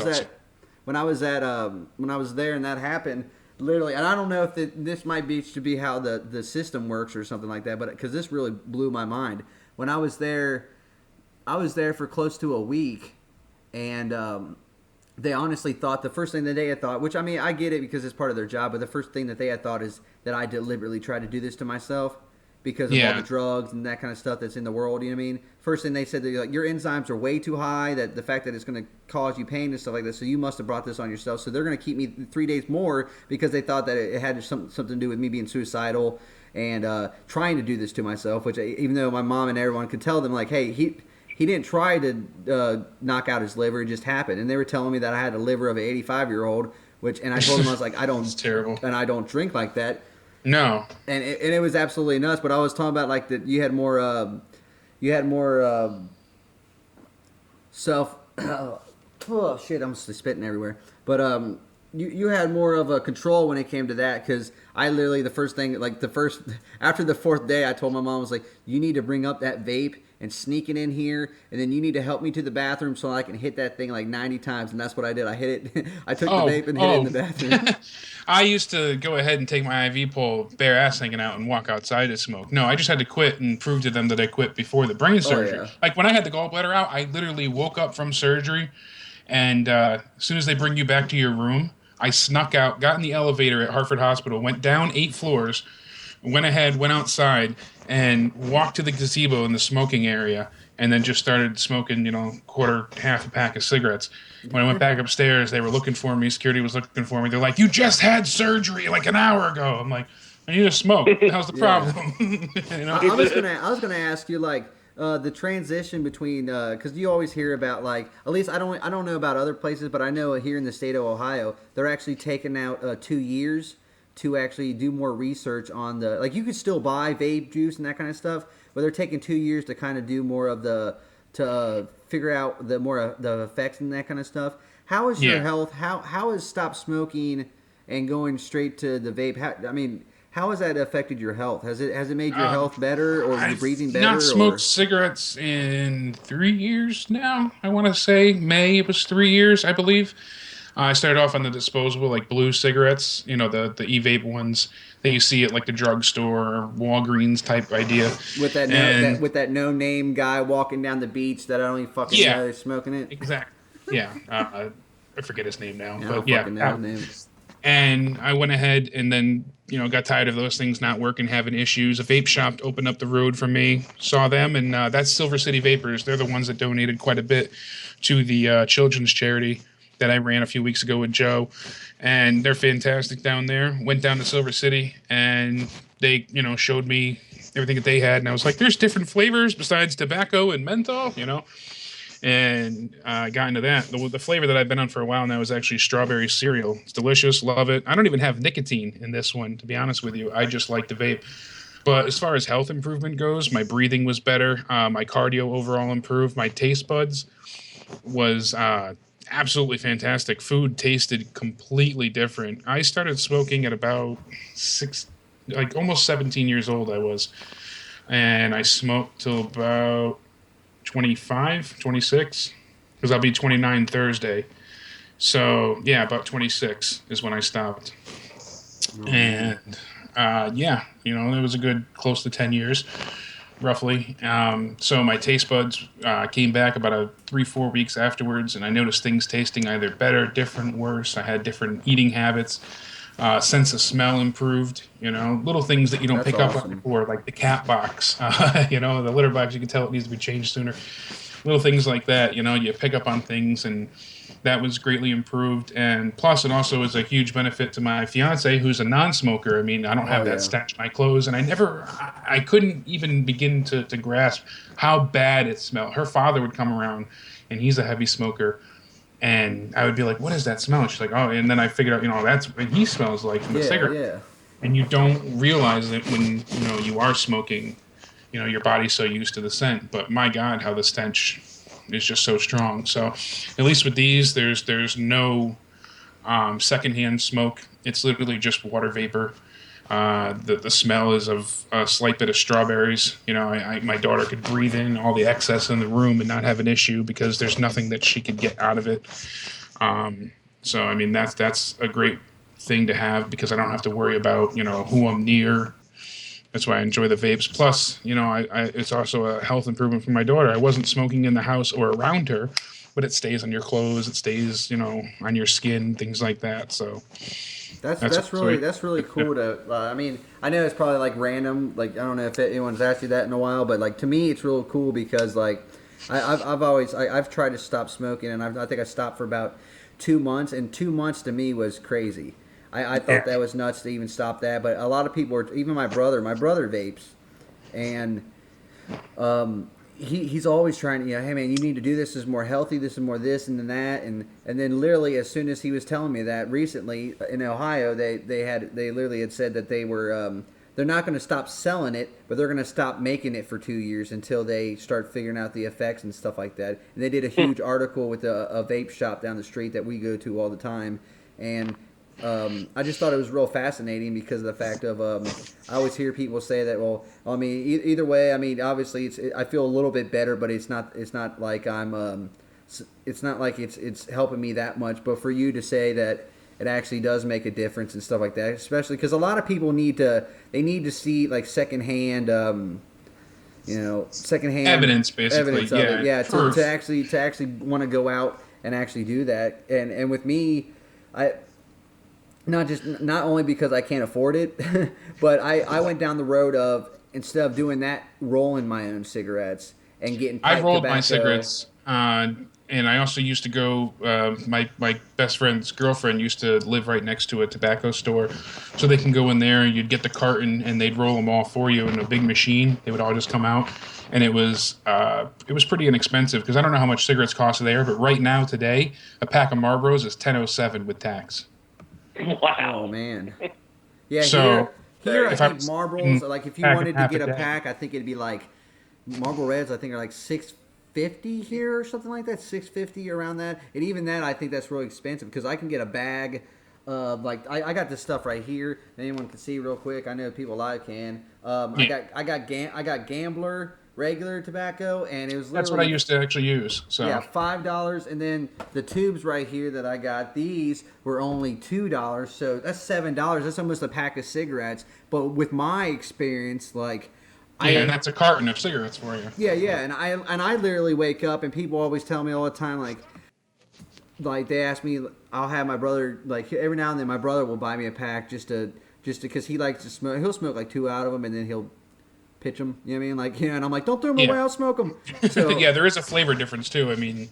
there and that happened, literally, and I don't know if this might be how the system works or something like that, but because this really blew my mind. When I was there for close to a week, and they honestly thought, the first thing that they had thought, which I mean I get it because it's part of their job, but the first thing that they had thought is that I deliberately tried to do this to myself because of all the drugs and that kind of stuff that's in the world. You know what I mean? First thing they said, they're like, your enzymes are way too high, that the fact that it's going to cause you pain and stuff like that, so you must have brought this on yourself. So they're going to keep me 3 days more because they thought that it had something to do with me being suicidal and trying to do this to myself, which even though my mom and everyone could tell them, like, hey, he didn't try to knock out his liver, it just happened. And they were telling me that I had a liver of an 85-year-old, and I told them, I was like, I don't,
it's terrible.
And I don't drink like that.
No.
And it was absolutely nuts. But I was talking about like that you had more self. Oh shit! I'm just spitting everywhere. But you had more of a control when it came to that, because I literally after the fourth day, I told my mom, I was like, you need to bring up that vape and sneak it in here, and then you need to help me to the bathroom so I can hit that thing like 90 times, and that's what I did. I hit it. I took the vape and hit it in the bathroom.
I used to go ahead and take my IV pole, bare ass hanging out, and walk outside to smoke. No, I just had to quit and prove to them that I quit before the brain surgery.
Yeah.
Like when I had the gallbladder out, I literally woke up from surgery, and as soon as they bring you back to your room, I snuck out, got in the elevator at Hartford Hospital, went down 8 floors, went outside, and walked to the gazebo in the smoking area, and then just started smoking, half a pack of cigarettes. When I went back upstairs, they were looking for me. Security was looking for me. They're like, "You just had surgery like an hour ago." I'm like, "I need to smoke. How's the problem?"
I was gonna ask you, like, the transition between, because you always hear about, like, at least I don't know about other places, but I know here in the state of Ohio, they're actually taking out 2 years to actually do more research on the, like, you could still buy vape juice and that kind of stuff, but they're taking 2 years to kind of do more of to figure out the effects and that kind of stuff. How is your health? How has stop smoking and going straight to the vape? How has that affected your health? Has it made your health better, or your breathing better?
I've not smoked cigarettes in 3 years now. I want to say May it was 3 years, I believe. I started off on the disposable, like blue cigarettes, the e-vape ones that you see at like the drugstore, Walgreens type idea.
With that no name guy walking down the beach that I don't even fucking know is smoking it.
Exactly. Yeah. I forget his name now.
I don't fucking know his name.
And I went ahead and then, got tired of those things not working, having issues. A vape shop opened up the road for me, saw them, and that's Silver City Vapors. They're the ones that donated quite a bit to the children's charity that I ran a few weeks ago with Joe. And they're fantastic down there. Went down to Silver City, and they, showed me everything that they had. And I was like, there's different flavors besides tobacco and menthol, And I got into that. The flavor that I've been on for a while now is actually strawberry cereal. It's delicious. Love it. I don't even have nicotine in this one, to be honest with you. I just like the vape. But as far as health improvement goes, my breathing was better. My cardio overall improved. My taste buds was absolutely fantastic. Food tasted completely different. I started smoking at about like almost 17 years old I was. And I smoked till about 25, 26, because I'll be 29 Thursday. So, yeah, about 26 is when I stopped. And, yeah, it was a good close to 10 years, roughly. So my taste buds came back about 3-4 weeks afterwards, and I noticed things tasting either better, different, worse. I had different eating habits. Sense of smell improved. Little things that you don't
That's
pick up on
awesome.
before, like the cat box. The litter box. You can tell it needs to be changed sooner. Little things like that. You pick up on things, and that was greatly improved. And plus, it also is a huge benefit to my fiance, who's a non-smoker. I mean, I don't
Oh
have that
yeah.
stench in my clothes, and I couldn't even begin to grasp how bad it smelled. Her father would come around, and he's a heavy smoker, and I would be like, "What is that smell?" And she's like, "Oh," and then I figured out, that's what he smells like from a
Yeah,
cigarette.
yeah.
And you don't realize it when you are smoking. Your body's so used to the scent, but my God, how the stench is just so strong. So, at least with these, there's no secondhand smoke. It's literally just water vapor. The smell is of a slight bit of strawberries. My daughter could breathe in all the excess in the room and not have an issue because there's nothing that she could get out of it. So I mean that's a great thing to have because I don't have to worry about who I'm near. That's why I enjoy the vapes. Plus, it's also a health improvement for my daughter. I wasn't smoking in the house or around her, but it stays on your clothes. It stays, on your skin, things like that. So
That's
that's
that's really
sweet.
that's really cool to. I mean, I know it's probably like random. Like I don't know if anyone's asked you that in a while, but like to me, it's real cool because like I've tried to stop smoking, and I think I stopped for about 2 months, and 2 months to me was crazy. I thought
Yeah.
that was nuts to even stop that, but a lot of people are even my brother vapes, and he's always trying to, hey man, you need to do this. This is more healthy. This is more this and then that, and then literally as soon as he was telling me that recently in Ohio, they literally had said that they're not going to stop selling it, but they're going to stop making it for 2 years until they start figuring out the effects and stuff like that. And they did a huge article with a vape shop down the street that we go to all the time, and I just thought it was real fascinating because of the fact of I always hear people say that. Well, I mean, either way, I mean, obviously, I feel a little bit better, but it's not like it's not like it's helping me that much. But for you to say that it actually does make a difference and stuff like that, especially because a lot of people need to see like secondhand. Secondhand
Evidence, basically.
evidence of it.
Yeah.
Yeah, to
Proof.
actually want to go out and actually do that. And with me, I not only because I can't afford it, but I went down the road of instead of doing that, rolling my own cigarettes and getting
I
pipe
rolled my
tobacco.
cigarettes, and I also used to go. My best friend's girlfriend used to live right next to a tobacco store, so they can go in there and you'd get the carton and they'd roll them all for you in a big machine. They would all just come out, and it was pretty inexpensive because I don't know how much cigarettes cost there, but right now today a pack of Marlboros is 10.07 with tax.
Oh
Wow.
man, yeah.
So
Here I
if I
think
was
Marlboros.
eating
Like if
a
you
pack in
wanted to
half a
get a
day,
pack, I think it'd be like Marlboro Reds. I think are like 650 here or something like that. 650 around that, and even that I think that's really expensive because I can get a bag. Like I got this stuff right here. Anyone can see real quick. I know people live can.
yeah,
I got Gambler regular tobacco, and it was
that's what I
literally
used to actually use.
yeah,
So
$5, and then the tubes right here that I got, these were only $2. So that's $7. That's almost a pack of cigarettes. But with my experience, like
yeah, and
I
that's a carton of cigarettes for you.
yeah, yeah, and I literally wake up and people always tell me all the time like they ask me, I'll have my brother like every now and then my brother will buy me a pack just because he likes to smoke. He'll smoke like two out of them and then he'll pitch them. You know what I mean? Like and I'm like, don't throw them
Yeah.
away. I'll smoke them. So
Yeah, there is a flavor difference too. I mean,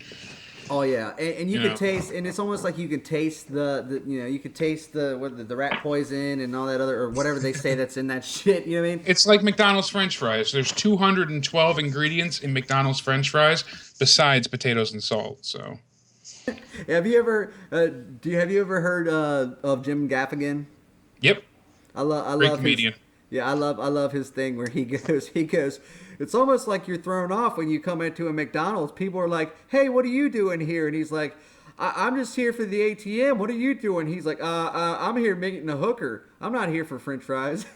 oh yeah, and you
you
can
know,
taste, and it's almost like you can taste you can taste the rat poison and all that other or whatever they say that's in that shit. You know what I mean?
it's like McDonald's French fries. There's 212 ingredients in McDonald's French fries besides potatoes and salt. So,
Have you ever have you ever heard of Jim Gaffigan?
yep,
I
great
love his
comedian.
yeah I love his thing where he goes it's almost like you're thrown off when you come into a McDonald's. People are like, hey, what are you doing here? And he's like, I'm just here for the ATM. What are you doing? He's like, I'm here making a hooker. I'm not here for French fries.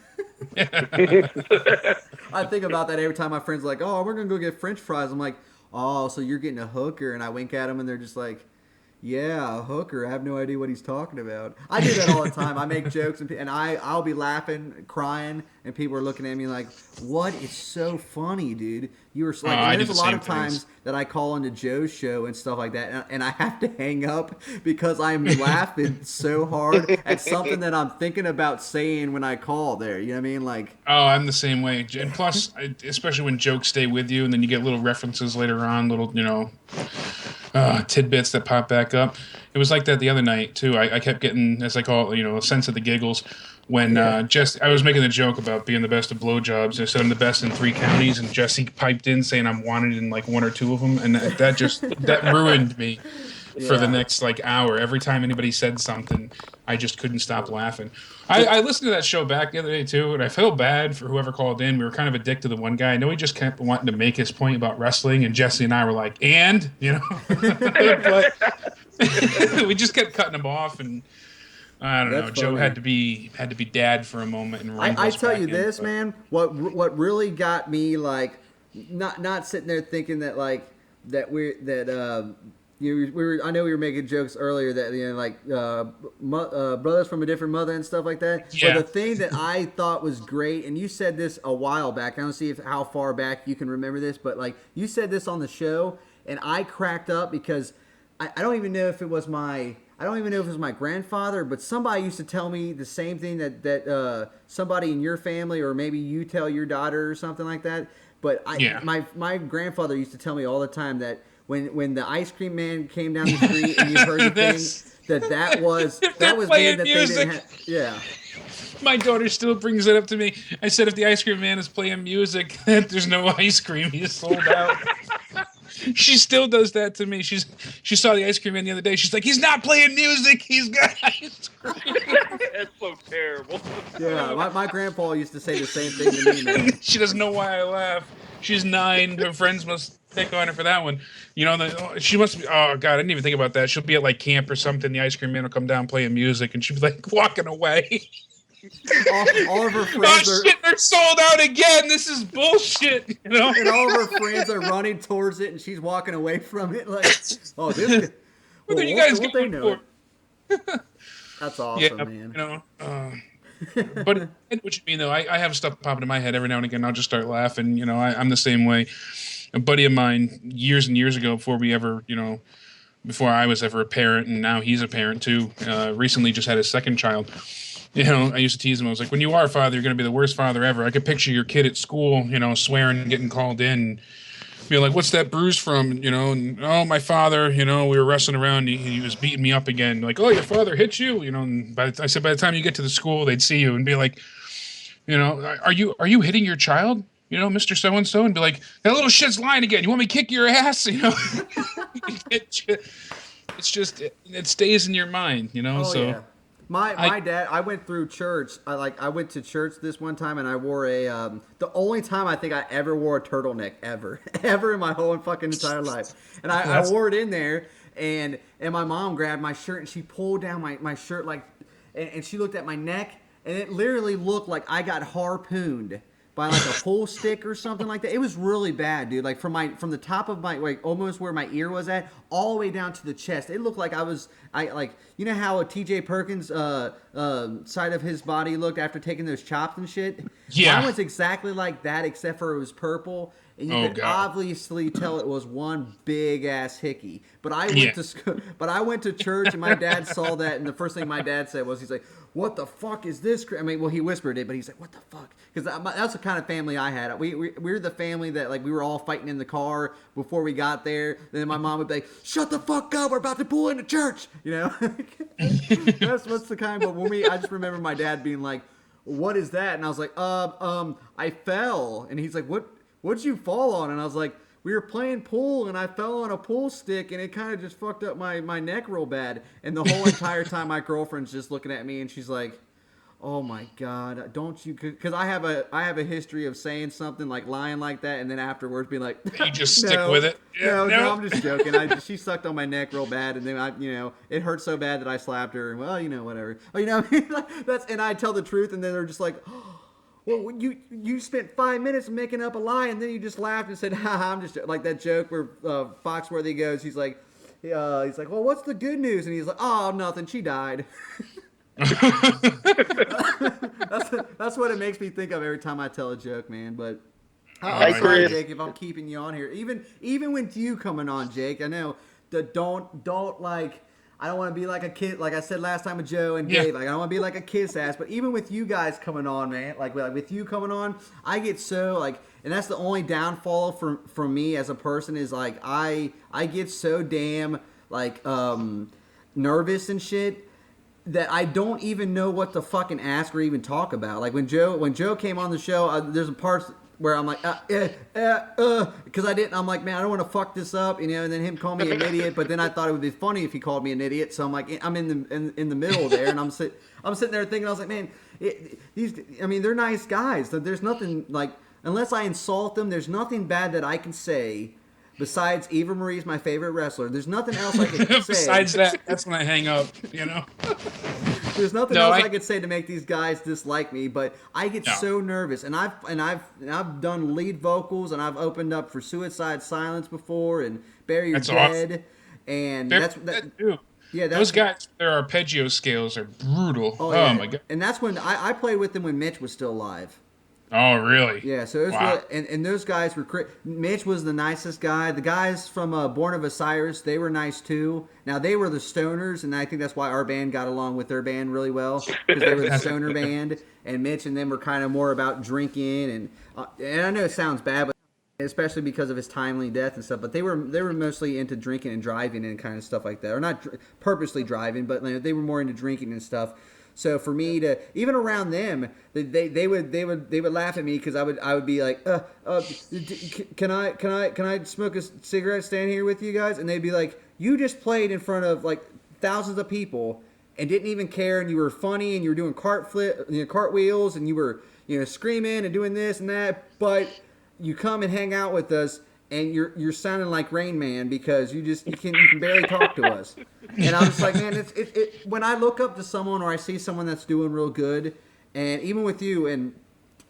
I think about that every time my friends are like, oh, we're gonna go get French fries. I'm like, oh, so you're getting a hooker, and I wink at them, and they're just like, yeah, a hooker. I have no idea what he's talking about. I do that all the time. I make jokes, and I'll be laughing, crying, and people are looking at me like, what? It's so funny, dude. You were like,
I
and
do
there's a
the
lot
same
of times
things.
that I call into Joe's show and stuff like that, and I have to hang up because I'm laughing so hard at something that I'm thinking about saying when I call there. You know what I mean? Like,
Oh, I'm the same way. And plus, especially when jokes stay with you, and then you get little references later on, little tidbits that pop back up. It was like that the other night too. I kept getting, as I call it, a sense of the giggles when
Yeah.
I was making a joke about being the best of blowjobs. I said I'm the best in 3 counties, and Jesse piped in saying I'm wanted in like 1 or 2 of them, and that ruined me for the
Yeah.
next like hour. Every time anybody said something, I just couldn't stop laughing. I listened to that show back the other day too, and I feel bad for whoever called in. We were kind of a dick to the one guy. I know he just kept wanting to make his point about wrestling, and Jesse and I were like, but we just kept cutting him off, and I don't
That's
know. Joe
funny.
had to be dad for a moment and run.
I
us
tell
back
you
in,
this,
but-
man. What really got me like not sitting there thinking that like that we're that we were I know we were making jokes earlier that like brothers from a different mother and stuff like that.
Yeah.
But the thing that I thought was great, and you said this a while back. I don't see how far back you can remember this, but like you said this on the show, and I cracked up because I don't even know if it was my grandfather, but somebody used to tell me the same thing that somebody in your family, or maybe you tell your daughter or something like that. But
Yeah.
my grandfather used to tell me all the time that when the ice cream man came down the street and you heard the thing,
That's-
that was
If they're
mean
playing
that
music.
they didn't have, yeah.
My daughter still brings it up to me. I said, if the ice cream man is playing music, there's no ice cream. He's sold out. She still does that to me. She saw the ice cream man the other day. She's like, he's not playing music. He's got ice cream.
That's so terrible.
Yeah, my grandpa used to say the same thing to me, man.
She doesn't know why I laugh. She's 9. Her friends must pick on her for that one. She must be. Oh God, I didn't even think about that. She'll be at like camp or something. The ice cream man will come down playing music, and she'll be like walking away.
All of her
Oh
friends are.
shit! They're sold out again. This is bullshit.
And all of her friends are running towards it, and she's walking away from it. Like, oh, this.
What are you
won't-
guys
won't they
going
know
for?
it? That's awesome, man.
But I get what you mean, though. I have stuff popping in my head every now and again. I'll just start laughing. I'm the same way. A buddy of mine, years and years ago, before I was ever a parent, and now he's a parent too, recently just had his second child. I used to tease him. I was like, when you are a father, you're going to be the worst father ever. I could picture your kid at school, swearing and getting called in. Be like, what's that bruise from? And, oh, my father, we were wrestling around. He was beating me up again. Like, oh, your father hit you? And I said, by the time you get to the school, they'd see you and be like, are you hitting your child? Mr. So-and-so, and be like, that little shit's lying again. You want me to kick your ass? It stays in your mind,
Oh
so.
yeah. My dad. I went through church. I went to church this one time, and I wore the only time I think I ever wore a turtleneck ever in my whole fucking entire life. And I wore it in there, and my mom grabbed my shirt and she pulled down my shirt and she looked at my neck, and it literally looked like I got harpooned by like a pool stick or something like that. It was really bad, dude. Like from the top of my, like almost where my ear was at, all the way down to the chest. It looked like you know how a TJ Perkins side of his body looked after taking those chops and shit.
Yeah.
Mine was exactly like that, except for it was purple, and you could
God.
obviously tell it was one big ass hickey. But I
Yeah.
went to church, and my dad saw that, and the first thing my dad said was, he's like, "What the fuck is this?" I mean, well, he whispered it, but he's like, "What the fuck?" Because that's the kind of family I had. We're the family that like we were all fighting in the car before we got there. Then my mom would be like, "Shut the fuck up! We're about to pull into church." That's the kind. But I just remember my dad being like, "What is that?" And I was like, I fell." And he's like, What'd you fall on?" And I was like, "We were playing pool, and I fell on a pool stick, and it kind of just fucked up my neck real bad." And the whole entire time, my girlfriend's just looking at me, and she's like, "Oh my God, don't you?" Because I have a history of saying something like lying like that, and then afterwards being like,
You just stick
"No,
with it.
No,
Yeah, no.
I'm just joking." She sucked on my neck real bad, and then it hurt so bad that I slapped her, and well, whatever. Oh, I mean? And I tell the truth, and then they're just like, Well, you spent 5 minutes making up a lie, and then you just laughed and said, "Ha, I'm just like that joke where Foxworthy goes. He's like, well, what's the good news?" And he's like, "Oh, nothing. She died." That's what it makes me think of every time I tell a joke, man. But I'm
Hey,
sorry,
Chris.
Jake, if I'm keeping you on here. Even with you coming on, Jake, I know that don't like. I don't want to be like a kid, like I said last time with Joe and
Yeah.
Dave. Like I don't want to be like a kiss ass. But even with you guys coming on, man, like with you coming on, I get so like, and that's the only downfall from me as a person is like I get so damn like nervous and shit that I don't even know what to fucking ask or even talk about. Like when Joe came on the show, there's a part where I'm like, because I'm like, man, I don't want to fuck this up, and then him call me an idiot. But then I thought it would be funny if he called me an idiot. So I'm like, I'm in the middle there, and I'm sitting there thinking, I was like, man, they're nice guys. There's nothing like, unless I insult them, there's nothing bad that I can say. Besides, Eva Marie's my favorite wrestler. There's nothing else I can say.
Besides that, that's when I hang up.
There's nothing
No,
else I could say to make these guys dislike me, but I get
No.
so nervous. And I've done lead vocals, and I've opened up for Suicide Silence before, and Bury Your
That's
Dead,
awesome.
and
They're
that's
good, too.
yeah,
Those guys, their arpeggio scales are brutal.
Oh,
Oh,
yeah.
my god.
And that's when I played with them when Mitch was still alive.
Oh, really?
Yeah, so it was
Wow.
really, and those guys were Mitch was the nicest guy. The guys from Born of Osiris, they were nice too. Now they were the stoners, and I think that's why our band got along with their band really well, because they were the stoner band, and Mitch and them were kind of more about drinking and I know it sounds bad, but especially because of his timely death and stuff. But they were mostly into drinking and driving and kind of stuff like that, or not purposely driving, but they were more into drinking and stuff. So for me to even around them, they would laugh at me because I would be like, can I smoke a cigarette, stand here with you guys? And they'd be like, you just played in front of like thousands of people and didn't even care, and you were funny, and you were doing cartwheels, and you were screaming and doing this and that, but you come and hang out with us, and you're sounding like Rain Man because you can barely talk to us. And I'm just like, man, it when I look up to someone or I see someone that's doing real good, and even with you, and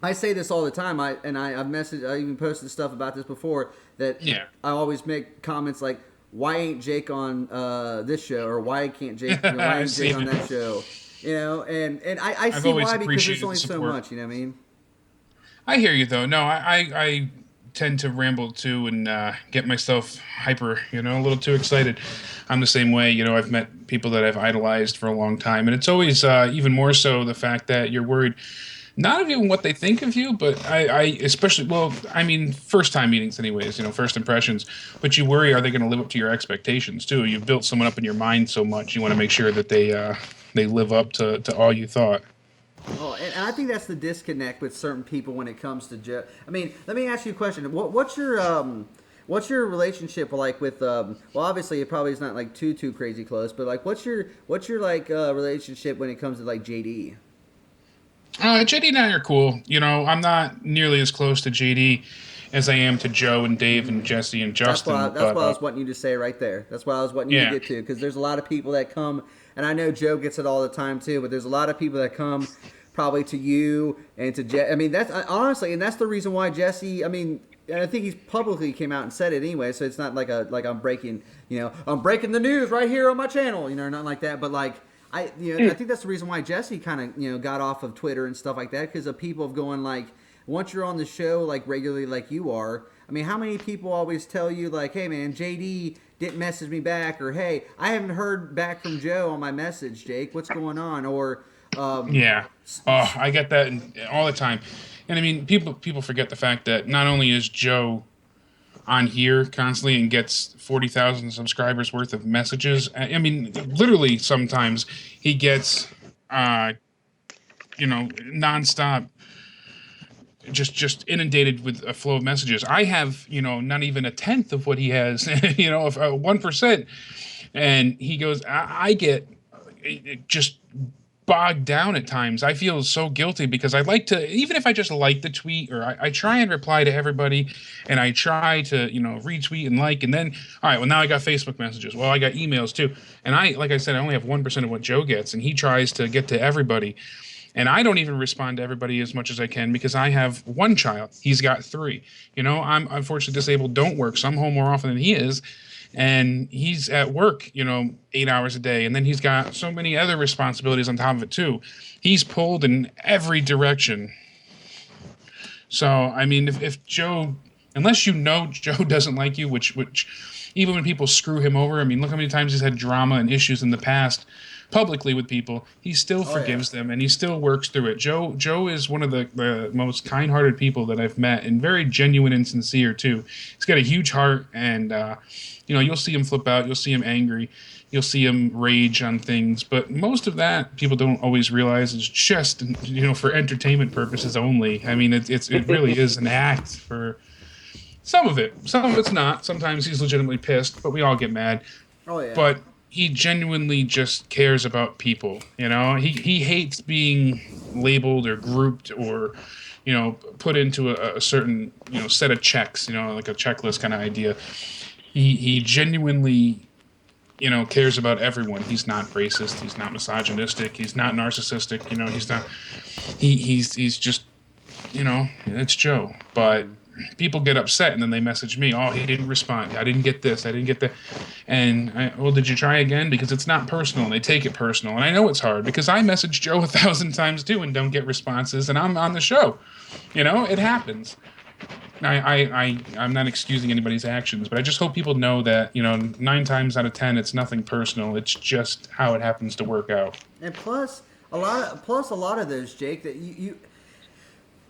I say this all the time, I even posted stuff about this before, that
Yeah.
I always make comments like, why ain't Jake on this show, or why can't Jake why ain't Jake on that show? And I see
always
why, because there's
appreciated
only
the
so
support.
much, you know what I mean?
I hear you, though. No, I tend to ramble, too, and get myself hyper, a little too excited. I'm the same way. I've met people that I've idolized for a long time, and it's always even more so the fact that you're worried not even what they think of you, but I especially, first time meetings anyways, first impressions, but you worry, are they going to live up to your expectations too? You've built someone up in your mind so much, you want to make sure that they live up to all you thought.
Oh, and I think that's the disconnect with certain people when it comes to Joe. I mean, let me ask you a question. What's your relationship like with well, obviously it probably is not like too crazy close, but like what's your like relationship when it comes to like JD?
JD and I are cool. I'm not nearly as close to JD as I am to Joe and Dave and Jesse and Justin.
That's what I was wanting you to say right there. That's what I was wanting you
Yeah.
to get to, because there's a lot of people that come, and I know Joe gets it all the time too, but there's a lot of people that come probably to you and to Jesse. I mean, that's honestly, and that's the reason why Jesse, and I think he's publicly came out and said it anyway, so it's not like I'm breaking the news right here on my channel, nothing like that, but like, I think that's the reason why Jesse kind of got off of Twitter and stuff like that, because of people going like, once you're on the show like regularly like you are, I mean, how many people always tell you like, hey man, JD didn't message me back, or hey, I haven't heard back from Joe on my message, Jake, what's going on? Or
Yeah. Oh, I get that all the time. And I mean, people forget the fact that not only is Joe on here constantly and gets 40,000 subscribers worth of messages. I mean, literally sometimes he gets, nonstop, just inundated with a flow of messages. I have, not even a tenth of what he has, of 1%. And he goes, I get just bogged down at times. I feel so guilty because I like to, even if I just like the tweet, or I try and reply to everybody, and I try to, retweet and like, and then, all right, well, now I got Facebook messages. Well, I got emails too. And like I said, I only have 1% of what Joe gets, and he tries to get to everybody. And I don't even respond to everybody as much as I can because I have one child. He's got three. I'm unfortunately disabled, don't work, so I'm home more often than he is. And he's at work, 8 hours a day. And then he's got so many other responsibilities on top of it, too. He's pulled in every direction. So, I mean, if Joe, unless Joe doesn't like you, which even when people screw him over, I mean, look how many times he's had drama and issues in the past publicly with people. He still forgives them and he still works through it. Joe is one of the most kind-hearted people that I've met, and very genuine and sincere too. He's got a huge heart, and you'll see him flip out, you'll see him angry, you'll see him rage on things, but most of that people don't always realize is just for entertainment purposes only. I mean, it really is an act for some of it. Some of it's not. Sometimes he's legitimately pissed, but we all get mad.
Oh yeah.
But he genuinely just cares about people. He hates being labeled or grouped or put into a certain set of checks, like a checklist kind of idea. He genuinely cares about everyone. He's not racist, he's not misogynistic, he's not narcissistic, he's not he's just it's Joe. But people get upset and then they message me, oh, he didn't respond, I didn't get this, I didn't get that. And well, did you try again? Because it's not personal, and they take it personal. And I know it's hard because I message Joe 1,000 times too and don't get responses, and I'm on the show. It happens. I'm not excusing anybody's actions, but I just hope people know that 9 times out of 10 it's nothing personal. It's just how it happens to work out.
And plus a lot of those, Jake, that you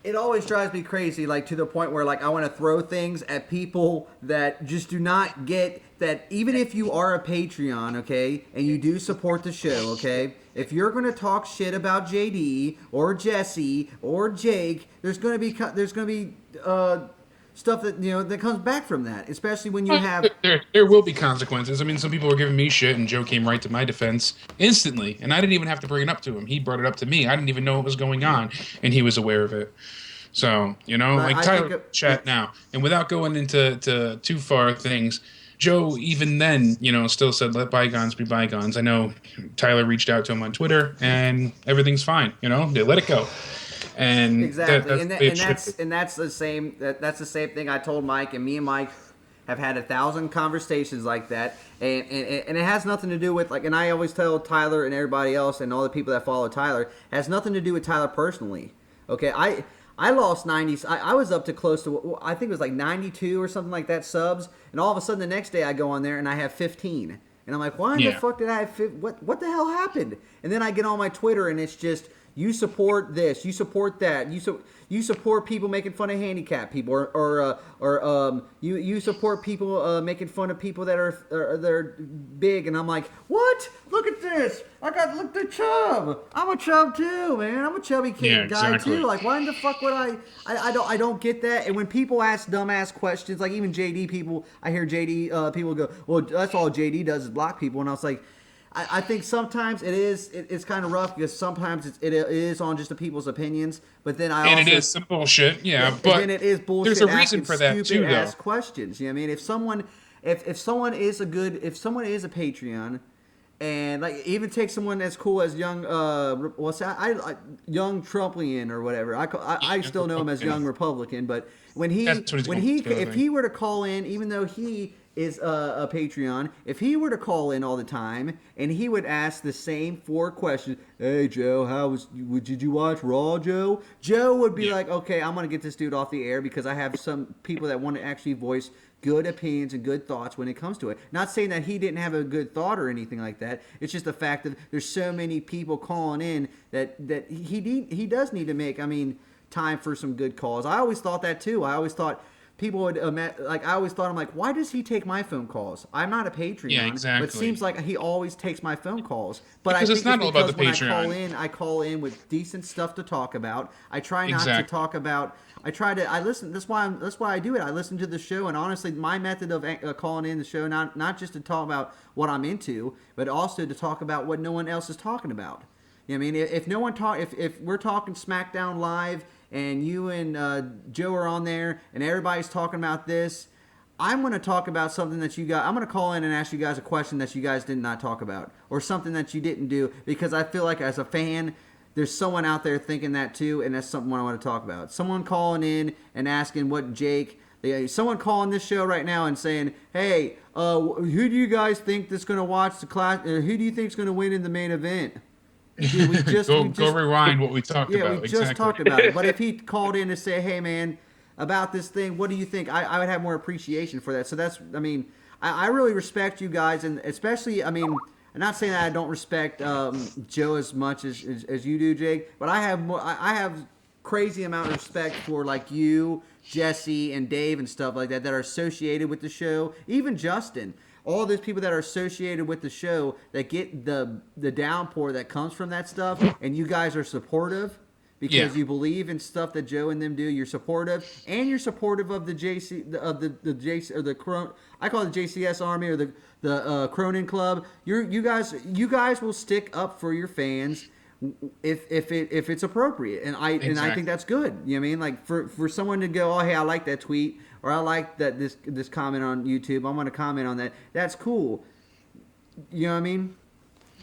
it always drives me crazy, like to the point where like I want to throw things at people that just do not get that. Even if you are a Patreon, okay, and you do support the show, okay, if you're going to talk shit about JD or Jesse or Jake, there's going to be stuff that that comes back from that, especially when you have
there will be consequences. I mean, some people were giving me shit and Joe came right to my defense instantly, and I didn't even have to bring it up to him. He brought it up to me. I didn't even know what was going on, and he was aware of it. So like Tyler chat now, and without going into too far things, Joe even then still said let bygones be bygones. I know Tyler reached out to him on Twitter and everything's fine. They let it go. And
exactly, that's the same. That's the same thing I told Mike, and me and Mike have had 1,000 conversations like that, and it has nothing to do with like. And I always tell Tyler and everybody else and all the people that follow Tyler, it has nothing to do with Tyler personally. Okay, I lost 90. I was up to close to, I think it was like 92 or something like that subs, and all of a sudden the next day I go on there and I have 15, and I'm like, why the fuck did I have what the hell happened? And then I get on my Twitter and it's just, you support this, you support that, you support people making fun of handicapped people, or you support people making fun of people that are big, and I'm like, what? Look at this! Look at the chub. I'm a chub too, man. I'm a chubby guy too. Like, why in the fuck would I don't get that. And when people ask dumbass questions, like even JD people, I hear JD people go, well, that's all JD does is block people, and I was like, I think sometimes it's kind of rough because sometimes it is on just the people's opinions, but then it
is some bullshit, but
then it is bullshit.
There's a reason for that too, though.
Ask questions. You know what I mean? If someone is a Patreon, and like even take someone as cool as young young Trumpian or whatever. I still know him as Young Republican, but if he were to call in, even though he is a Patreon, if he were to call in all the time and he would ask the same 4 questions, hey Joe, did you watch Raw, Joe? Joe would be like, okay, I'm gonna get this dude off the air because I have some people that want to actually voice good opinions and good thoughts when it comes to it. Not saying that he didn't have a good thought or anything like that. It's just the fact that there's so many people calling in that he does need to make, time for some good calls. I always thought that too. I always thought people would I'm like, why does he take my phone calls? I'm not a Patreon.
Yeah, exactly.
But it seems like he always takes my phone calls. But
because
I think
it's not all about the
Patreon.
Patreon.
I call in with decent stuff to talk about. I try not to talk about. I listen. That's why I do it. I listen to the show, and honestly, my method of calling in the show, not just to talk about what I'm into, but also to talk about what no one else is talking about. You know what I mean? If no one if we're talking SmackDown Live and you and Joe are on there and everybody's talking about this, I'm going to talk about something that you guys, I'm going to call in and ask you guys a question that you guys did not talk about, or something that you didn't do, because I feel like as a fan, there's someone out there thinking that too, and that's something I want to talk about. Someone calling in and asking what Jake. Someone calling this show right now and saying, "Hey, who do you guys think that's going to watch the class? Who do you think is going to win in the main event?" Dude,
go rewind what we talked about.
Yeah, we just talked about it. But if he called in to say, "Hey, man, about this thing, what do you think?" I would have more appreciation for that. So that's, I mean, I really respect you guys, and especially, I mean, I'm not saying that I don't respect Joe as much as you do, Jake, but I have more. I have crazy amount of respect for like you, Jesse, and Dave and stuff like that are associated with the show. Even Justin. All those people that are associated with the show that get the downpour that comes from that stuff, and you guys are supportive because you believe in stuff that Joe and them do. You're supportive, and you're supportive of the JC of the JC or the I call it the JCS Army or the Cronin Club. You guys will stick up for your fans if it's appropriate, and I think that's good. You know what I mean? Like for someone to go, "Oh, hey, I like that tweet." Or I like that this comment on YouTube. I want to comment on that. That's cool. You know what I mean?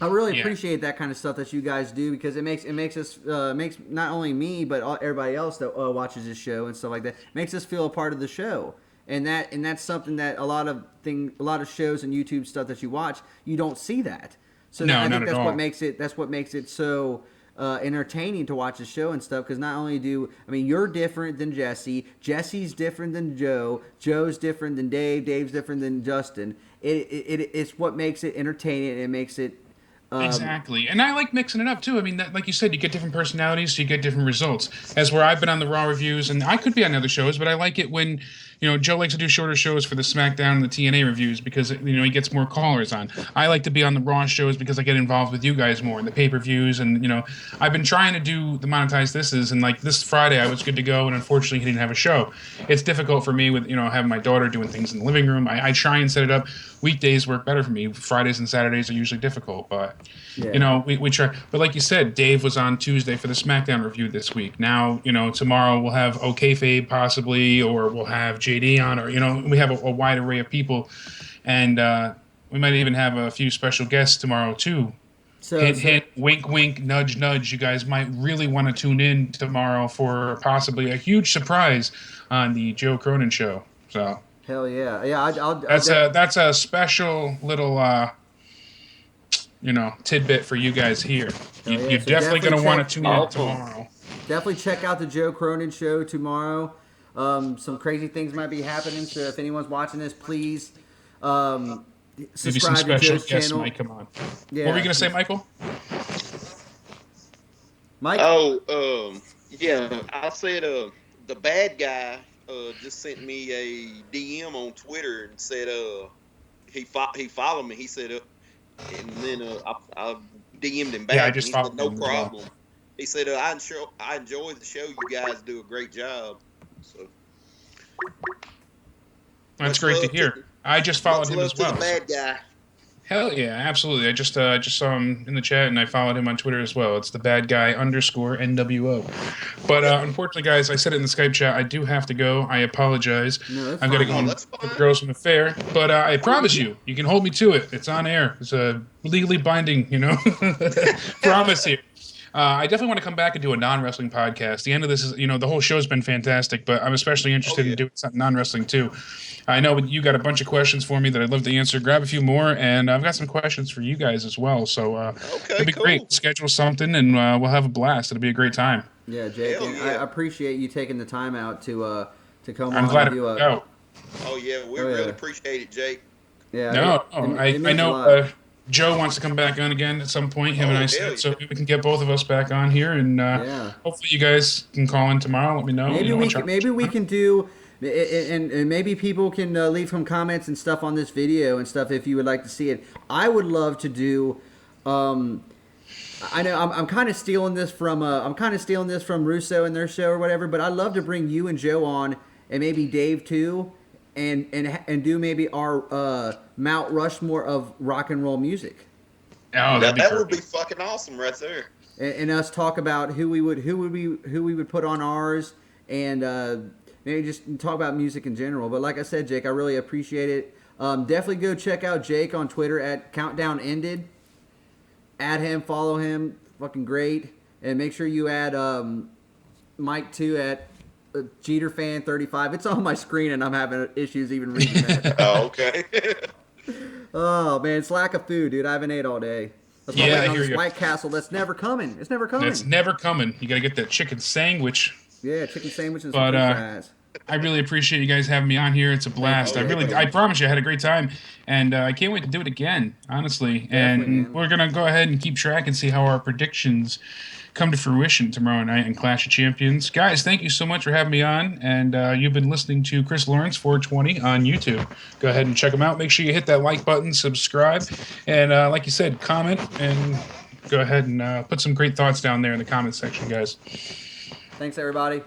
I really appreciate that kind of stuff that you guys do because it makes us makes not only me but everybody else that watches this show and stuff like that makes us feel a part of the show. And that's something that a lot of shows and YouTube stuff that you watch, you don't see that. So I think that's what makes it so entertaining to watch the show and stuff, because not only you're different than Jesse, Jesse's different than Joe, Joe's different than Dave, Dave's different than Justin. It's what makes it entertaining, and it makes it
exactly. And I like mixing it up too. I mean, like you said, you get different personalities, so you get different results. As where I've been on the Raw reviews, and I could be on other shows, but I like it when, Joe likes to do shorter shows for the SmackDown and the TNA reviews because, he gets more callers on. I like to be on the Raw shows because I get involved with you guys more in the pay-per-views. And, I've been trying to do the Monetize Thises, and like this Friday I was good to go, and unfortunately he didn't have a show. It's difficult for me with, having my daughter doing things in the living room. I try and set it up. Weekdays work better for me. Fridays and Saturdays are usually difficult, but we try. But like you said, Dave was on Tuesday for the SmackDown review this week. Now, tomorrow we'll have OKFabe possibly, or we'll have JD on, or we have a wide array of people, and we might even have a few special guests tomorrow too. So, hint, wink, wink, nudge, nudge. You guys might really want to tune in tomorrow for possibly a huge surprise on the Joe Cronin show. So.
Hell yeah, yeah.
That's a special little tidbit for you guys here. You're definitely gonna want to tune in tomorrow.
Definitely check out the Joe Cronin show tomorrow. Some crazy things might be happening. So if anyone's watching this, please subscribe to Joe's channel.
Might come on.
Yeah.
What were you gonna say, Michael?
Mike?
Yeah. I said the bad guy just sent me a DM on Twitter and said he followed me. He said and then I DM'd him back.
Yeah, I just
and he said, no
him
problem. He said I enjoy the show. You guys do a great job. So
that's great to hear. I just followed him as well.
The bad guy.
Hell yeah, absolutely. I just saw him in the chat, and I followed him on Twitter as well. It's the bad guy _NWO. But unfortunately, guys, I said it in the Skype chat. I do have to go. I apologize.
No,
I'm going to go with the girls from the fair. But I promise you can hold me to it. It's on air. It's a legally binding, promise here. I definitely want to come back and do a non-wrestling podcast. The end of this is, the whole show's been fantastic, but I'm especially interested in doing something non-wrestling too. I know you got a bunch of questions for me that I'd love to answer. Grab a few more, and I've got some questions for you guys as well. So it'll be great. Schedule something, and we'll have a blast. It'll be a great time.
Yeah, Jake, I appreciate you taking the time out to come on.
I'm glad to go.
Oh yeah, we really appreciate it, Jake.
Yeah.
I know. Joe wants to come back on again at some point. Him and I said, so we can get both of us back on here, and hopefully you guys can call in tomorrow. Let me know.
Maybe we can do, and maybe people can leave some comments and stuff on this video and stuff if you would like to see it. I would love to do. I know I'm kind of stealing this from Russo and their show or whatever, but I'd love to bring you and Joe on, and maybe Dave too. And do maybe our Mount Rushmore of rock and roll music.
Oh,
that would be fucking awesome right there.
And us talk about who we would put on ours, and maybe just talk about music in general. But like I said, Jake, I really appreciate it. Definitely go check out Jake on Twitter at Countdown Ended. Add him, follow him. Fucking great. And make sure you add Mike too at Jeter Fan 35. It's on my screen, and I'm having issues even reading that.
Oh, okay.
Oh man, it's lack of food, dude. I haven't ate all day. That's why I'm
Yeah,
waiting
I
on
hear
this
you.
White Castle. That's never coming. It's never coming.
That's never coming. You got to get that chicken sandwich.
Yeah, chicken sandwiches
But,
and french fries.
I really appreciate you guys having me on here. It's a blast.
you.
I promise you, I had a great time, and I can't wait to do it again, honestly.
Definitely,
And
man.
we're gonna go ahead and keep track and see how our predictions come to fruition tomorrow night in Clash of Champions. Guys, thank you so much for having me on, and you've been listening to Chris Lawrence 420 on YouTube. Go ahead and check him out. Make sure you hit that like button, subscribe, and like you said, comment, and go ahead and put some great thoughts down there in the comment section, guys.
Thanks, everybody.